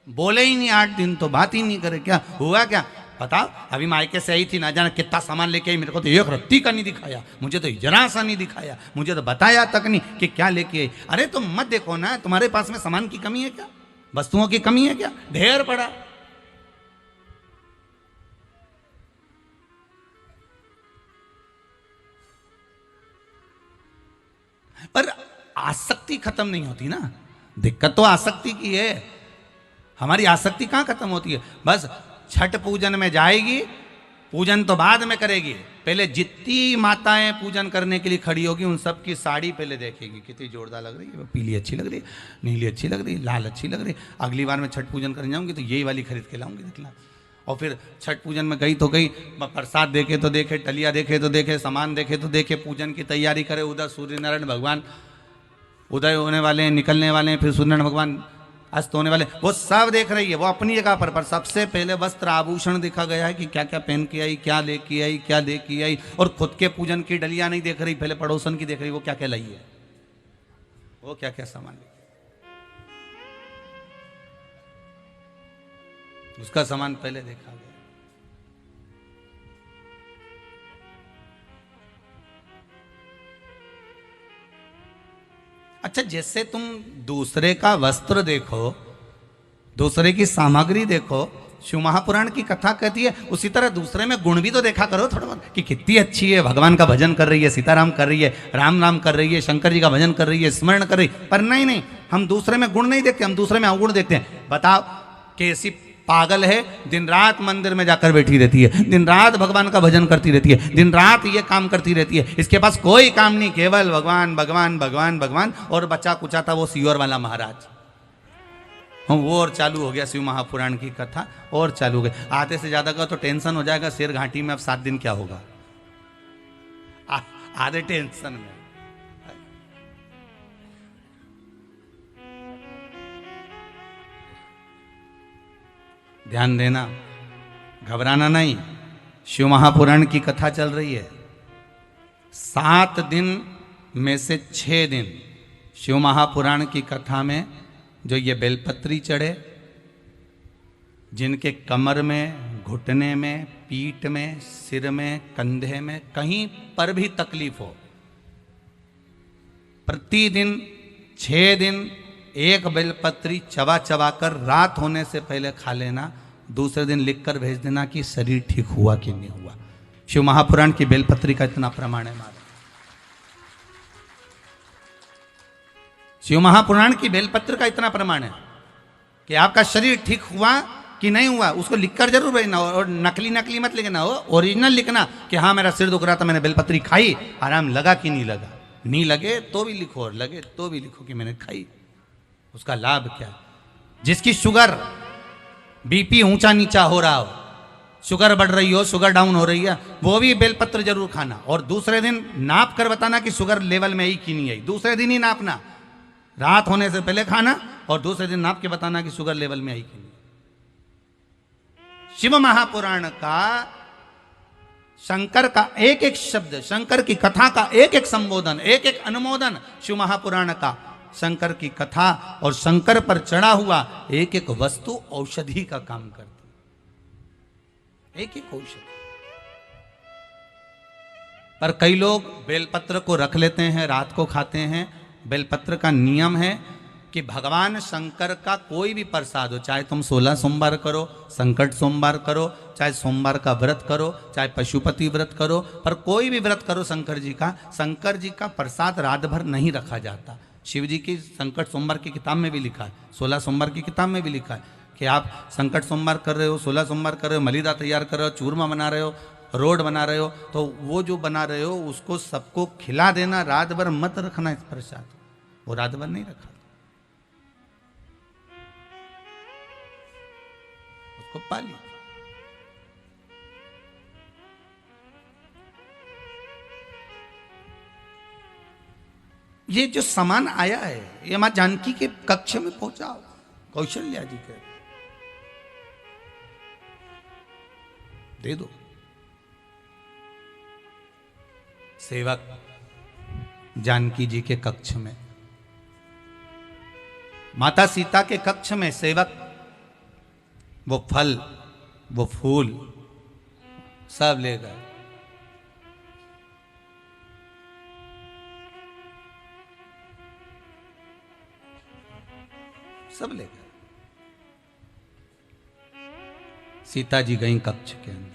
बोले ही नहीं 8 दिन तो बात ही नहीं करे। क्या हुआ, क्या बताओ? अभी मायके से आई थी, ना जाना कितना सामान लेके आई, मेरे को तो एक रत्ती का नहीं दिखाया, मुझे तो जरा सा नहीं दिखाया, मुझे तो बताया तक नहीं कि क्या लेके आई। अरे तुम मत देखो ना, तुम्हारे पास में सामान की कमी है क्या, वस्तुओं की कमी है क्या? ढेर पड़ा। पर आसक्ति खत्म नहीं होती ना। दिक्कत तो आसक्ति की है। हमारी आसक्ति कहां खत्म होती है? बस छठ पूजन में जाएगी, पूजन तो बाद में करेगी, पहले जितनी माताएं पूजन करने के लिए खड़ी होगी उन सब की साड़ी पहले देखेगी, कितनी जोरदार लग रही है, पीली अच्छी लग रही है, नीली अच्छी लग रही है, लाल अच्छी लग रही है, अगली बार मैं छठ पूजन करने जाऊंगी तो यही वाली खरीद के लाऊंगी, देखना। और फिर छठ पूजन में गई तो गई, प्रसाद देखे तो देखे, टलिया देखे तो देखे, सामान देखे तो देखे, पूजन की तैयारी करे। उधर सूर्य नारायण भगवान उदय होने वाले हैं, निकलने वाले हैं, फिर सूर्य नारायण भगवान अस्त होने वाले, वो सब देख रही है, वो अपनी जगह पर सबसे पहले वस्त्र आभूषण देखा गया है कि क्या क्या पहन के आई, क्या लेके आई, क्या लेके आई। और खुद के पूजन की डलिया नहीं देख रही, पहले पड़ोसन की देख रही, वो क्या क्या लाई है, वो क्या क्या सामान लेके। उसका सामान पहले देखा गया। अच्छा, जैसे तुम दूसरे का वस्त्र देखो, दूसरे की सामग्री देखो, शिव महापुराण की कथा कहती है, उसी तरह दूसरे में गुण भी तो देखा करो थोड़ा बहुत, कि कितनी अच्छी है, भगवान का भजन कर रही है, सीताराम कर रही है, राम नाम कर रही है, शंकर जी का भजन कर रही है, स्मरण कर रही है। पर नहीं नहीं, हम दूसरे में गुण नहीं देखते, हम दूसरे में अवगुण देखते हैं। बताओ, कैसी पागल है, दिन रात मंदिर में जाकर बैठी रहती है, दिन रात भगवान का भजन करती रहती है, दिन रात ये काम करती रहती है, इसके पास कोई काम नहीं, केवल भगवान भगवान भगवान भगवान। और बचा कुचा था वो सियोर वाला महाराज, वो और चालू हो गया शिव महापुराण की कथा, और चालू हो गई। आधे से ज्यादा का तो टेंशन हो जाएगा, सिर घाटी में अब 7 दिन क्या होगा, आधे टेंशन में। ध्यान देना, घबराना नहीं। शिव महापुराण की कथा चल रही है। 7 दिन में से 6 दिन शिव महापुराण की कथा में जो ये बेलपत्री चढ़े, जिनके कमर में, घुटने में, पीठ में, सिर में, कंधे में कहीं पर भी तकलीफ हो, प्रतिदिन 6 दिन एक बेलपत्री चबा चबा कर रात होने से पहले खा लेना, दूसरे दिन लिखकर भेज देना कि शरीर ठीक हुआ कि नहीं हुआ। शिव महापुराण की बेलपत्री का इतना प्रमाण है। शिव महापुराण की बेलपत्र का इतना प्रमाण है कि आपका शरीर ठीक हुआ कि नहीं हुआ, उसको लिखकर जरूर भेजना, और नकली नकली मत लिखना हो, ओरिजिनल लिखना कि हाँ मेरा सिर दुख रहा था, मैंने बेलपत्री खाई, आराम लगा कि नहीं लगा। नहीं लगे तो भी लिखो, और लगे तो भी लिखो कि मैंने खाई, उसका लाभ क्या। जिसकी शुगर बीपी ऊंचा नीचा हो रहा हो, शुगर बढ़ रही हो, शुगर डाउन हो रही है, वो भी बेलपत्र जरूर खाना, और दूसरे दिन नाप कर बताना कि शुगर लेवल में आई कि नहीं आई। दूसरे दिन ही नापना, रात होने से पहले खाना, और दूसरे दिन नाप के बताना कि शुगर लेवल में आई कि नहीं। शिव महापुराण का, शंकर का एक एक शब्द, शंकर की कथा का एक एक संबोधन, एक एक अनुमोदन, शिव महापुराण का शंकर की कथा और शंकर पर चढ़ा हुआ एक एक वस्तु औषधि का काम करती, एक एक औषधि। पर कई लोग बेलपत्र को रख लेते हैं, रात को खाते हैं। बेलपत्र का नियम है कि भगवान शंकर का कोई भी प्रसाद हो, चाहे तुम 16 सोमवार करो, संकट सोमवार करो, चाहे सोमवार का व्रत करो, चाहे पशुपति व्रत करो, पर कोई भी व्रत करो शंकर जी का प्रसाद रात भर नहीं रखा जाता। शिव जी की संकट सोमवार की किताब में भी लिखा है, 16 सोमवार की किताब में भी लिखा है कि आप संकट सोमवार कर रहे हो, 16 सोमवार कर रहे हो, मलिदा तैयार कर रहे हो, चूरमा बना रहे हो, रोड बना रहे हो, तो वो जो बना रहे हो उसको सबको खिला देना, रात भर मत रखना इस प्रसाद, वो रात भर नहीं रखा, उसको पाली। ये जो सामान आया है ये मां जानकी के कक्ष में पहुंचाओ, कौशल्या जी के दे दो। सेवक जानकी जी के कक्ष में, माता सीता के कक्ष में सेवक वो फल, वो फूल सब ले गए। सब ले गए। सीता जी गई कक्ष के अंदर,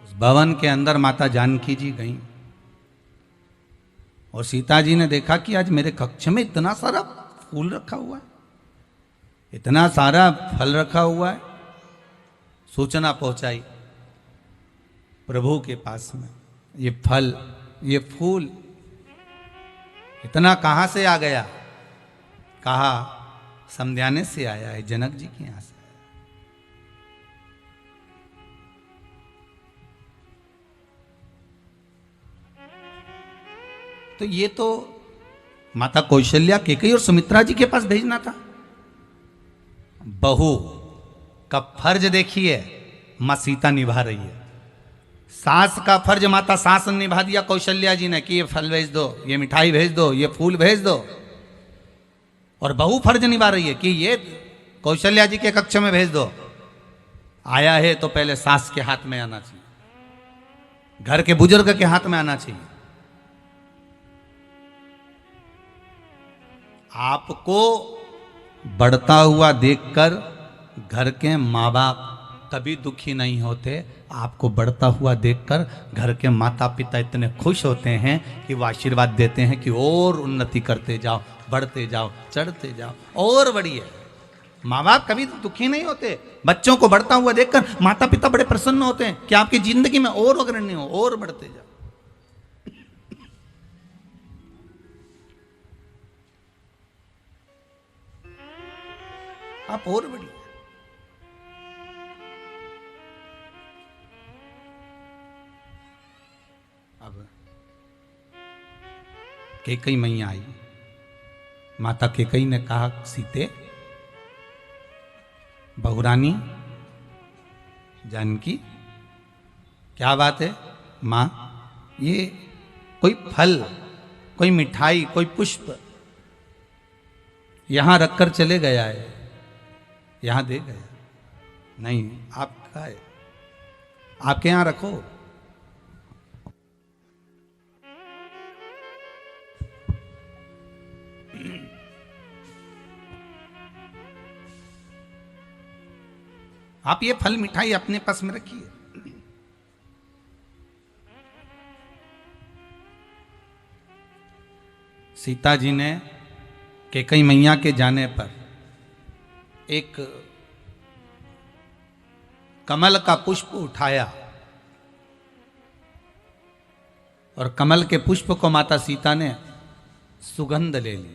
उस भवन के अंदर माता जानकी जी गई, और सीता जी ने देखा कि आज मेरे कक्ष में इतना सारा फूल रखा हुआ है, इतना सारा फल रखा हुआ है। सूचना पहुंचाई प्रभु के पास में, ये फल, ये फूल इतना कहां से आ गया? कहा समध्याने से आया है, जनक जी के यहां से। तो ये तो माता कौशल्या, केकई और सुमित्रा जी के पास भेजना था। बहू का फर्ज देखिए मां सीता निभा रही है। सास का फर्ज माता सास ने निभा दिया कौशल्या जी ने कि ये फल भेज दो, ये मिठाई भेज दो, ये फूल भेज दो। और बहू फर्ज निभा रही है कि ये कौशल्या जी के कक्ष में भेज दो। आया है तो पहले सास के हाथ में आना चाहिए, घर के बुजुर्ग के हाथ में आना चाहिए। आपको बढ़ता हुआ देखकर घर के माँ बाप कभी दुखी नहीं होते। आपको बढ़ता हुआ देखकर घर के माता पिता इतने खुश होते हैं कि वो आशीर्वाद देते हैं कि और उन्नति करते जाओ, बढ़ते जाओ, चढ़ते जाओ, और बढ़िए। माँ बाप कभी दुखी नहीं होते। बच्चों को बढ़ता हुआ देखकर माता पिता बड़े प्रसन्न होते हैं कि आपकी जिंदगी में और अग्रणी हो, और बढ़ते जाओ। आप और बढ़िए। अब कैकई मैया आई। माता कैकई ने कहा, सीते, बहुरानी, जानकी, क्या बात है मां? ये कोई फल, कोई मिठाई, कोई पुष्प यहां रखकर चले गया है, यहां दे गया। नहीं, आपका है, आपके यहां रखो। आप ये फल मिठाई अपने पास में रखिए। सीता जी ने कैकई मैया के जाने पर एक कमल का पुष्प उठाया और कमल के पुष्प को माता सीता ने सुगंध ले ली।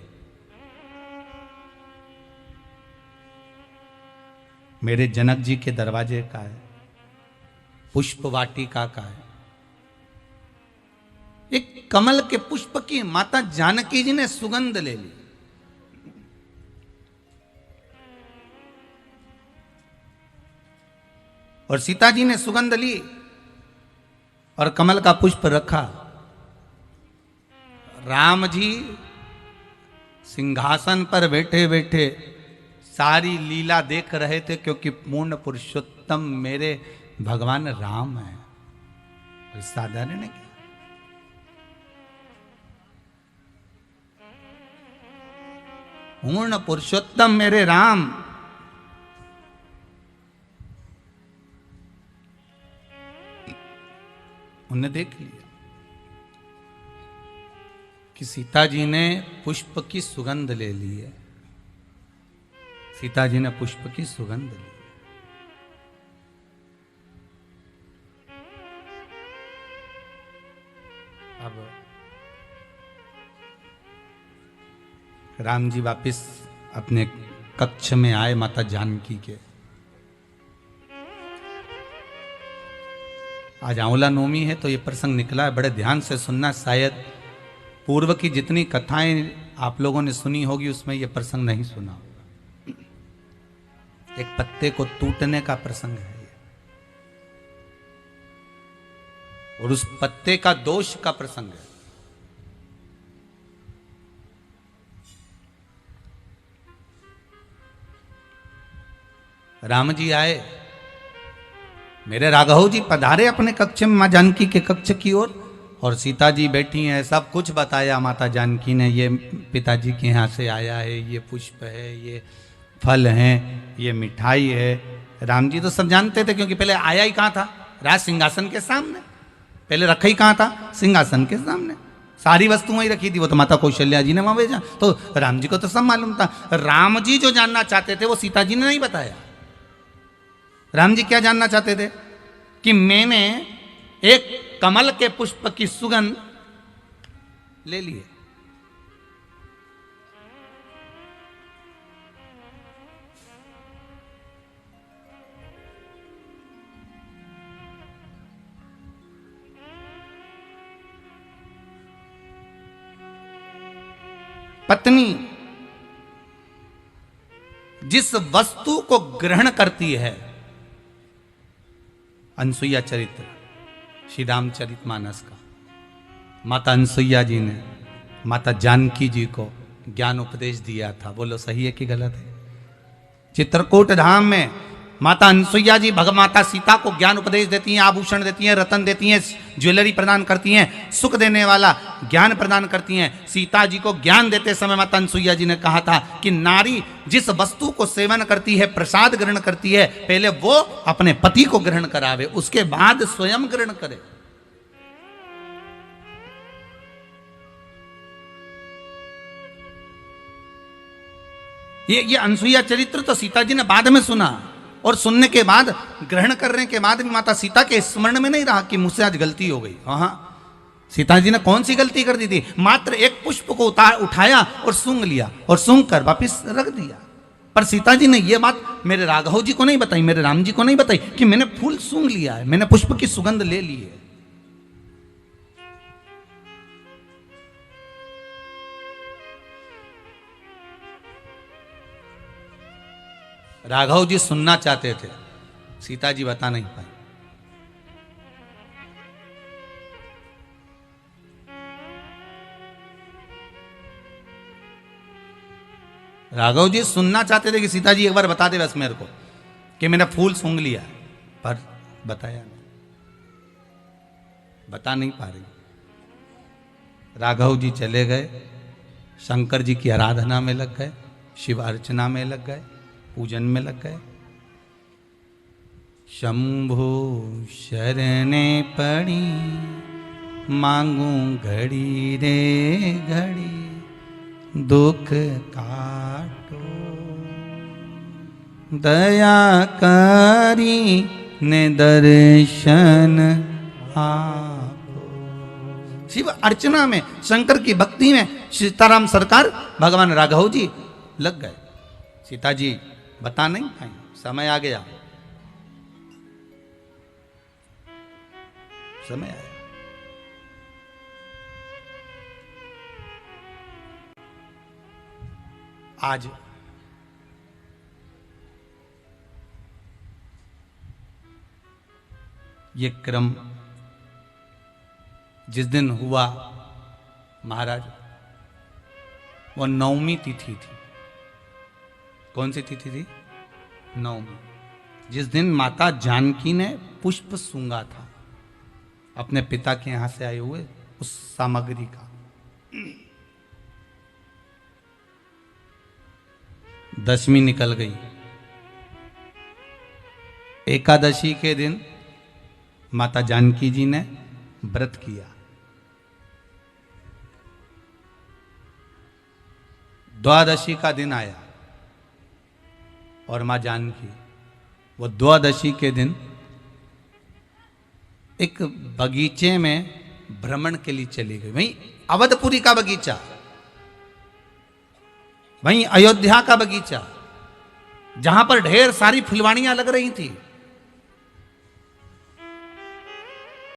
मेरे जनक जी के दरवाजे का है, पुष्प वाटिका का है। एक कमल के पुष्प की माता जानकी जी ने सुगंध ले ली। और सीता जी ने सुगंध ली और कमल का पुष्प रखा। राम जी सिंहासन पर बैठे बैठे सारी लीला देख रहे थे, क्योंकि पूर्ण पुरुषोत्तम मेरे भगवान राम है। कोई साधारण है क्या? पूर्ण पुरुषोत्तम मेरे राम। उन्होंने देख लिया कि सीता जी ने पुष्प की सुगंध ले ली है। सीता जी ने पुष्प की सुगंध ली। अब राम जी वापिस अपने कक्ष में आए माता जानकी के। आज आंवला नवमी है तो ये प्रसंग निकला है, बड़े ध्यान से सुनना। शायद पूर्व की जितनी कथाएं आप लोगों ने सुनी होगी उसमें ये प्रसंग नहीं सुना होगा। एक पत्ते को टूटने का प्रसंग है ये, और उस पत्ते का दोष का प्रसंग है। राम जी आए, मेरे राघव जी पधारे अपने कक्ष में, मां जानकी के कक्ष की ओर, और सीता जी बैठी हैं। सब कुछ बताया माता जानकी ने, ये पिताजी के यहाँ से आया है, ये पुष्प है, ये फल हैं, ये मिठाई है। राम जी तो सब जानते थे, क्योंकि पहले आया ही कहाँ था? राज सिंहासन के सामने। पहले रखा ही कहाँ था? सिंहासन के सामने। सारी वस्तु वहीं रखी थी, वो तो माता कौशल्या जी ने वहां भेजा। तो राम जी को तो सब मालूम था। राम जी जो जानना चाहते थे वो सीता जी ने नहीं बताया। राम जी क्या जानना चाहते थे? कि मैंने एक कमल के पुष्प की सुगंध ले ली है। पत्नी जिस वस्तु को ग्रहण करती है, अनसुईया चरित्र, श्री रामचरितमानस का, माता अनसुईया जी ने माता जानकी जी को ज्ञान उपदेश दिया था। बोलो सही है कि गलत है? चित्रकूट धाम में माता अनसुईया जी भगमाता सीता को ज्ञान उपदेश देती हैं, आभूषण देती हैं, रतन देती हैं, ज्वेलरी प्रदान करती हैं, सुख देने वाला ज्ञान प्रदान करती हैं। सीता जी को ज्ञान देते समय माता अनसुईया जी ने कहा था कि नारी जिस वस्तु को सेवन करती है, प्रसाद ग्रहण करती है, पहले वो अपने पति को ग्रहण करावे, उसके बाद स्वयं ग्रहण करे। ये अनसुईया चरित्र तो सीता जी ने बाद में सुना, और सुनने के बाद ग्रहण करने के बाद भी माता सीता के स्मरण में नहीं रहा कि मुझसे आज गलती हो गई। हाँ, सीता जी ने कौन सी गलती कर दी थी? मात्र एक पुष्प को उठाया और सूंघ लिया, और सूंघ कर वापिस रख दिया। पर सीता जी ने यह बात मेरे राघव जी को नहीं बताई, मेरे राम जी को नहीं बताई कि मैंने फूल सूंघ लिया है, मैंने पुष्प की सुगंध ले ली है। राघव जी सुनना चाहते थे, सीता जी बता नहीं पाई। राघव जी सुनना चाहते थे कि सीता जी एक बार बता दे बस मेरे को कि मैंने फूल सूंघ लिया, पर बताया नहीं, बता नहीं पा रही। राघव जी चले गए, शंकर जी की आराधना में लग गए, शिव अर्चना में लग गए, पूजन में लग गए। शंभु शरणे पड़ी मांगू घड़ी रे घड़ी, दुख काटो दया करी ने दर्शन आपो। शिव अर्चना में, शंकर की भक्ति में सीताराम सरकार भगवान राघव जी लग गए। सीता जी बता नहीं पाई, समय आ गया, समय आया। आज ये क्रम जिस दिन हुआ महाराज, वो 9वीं तिथि थी। कौन सी तिथि थी? 9वीं, जिस दिन माता जानकी ने पुष्प सूंघा था अपने पिता के यहां से आए हुए उस सामग्री का। 10वीं निकल गई। एकादशी के दिन माता जानकी जी ने व्रत किया। द्वादशी का दिन आया और मां जानकी वो द्वादशी के दिन एक बगीचे में भ्रमण के लिए चली गई। वहीं अवधपुरी का बगीचा, वहीं अयोध्या का बगीचा, जहां पर ढेर सारी फुलवाड़ियां लग रही थी,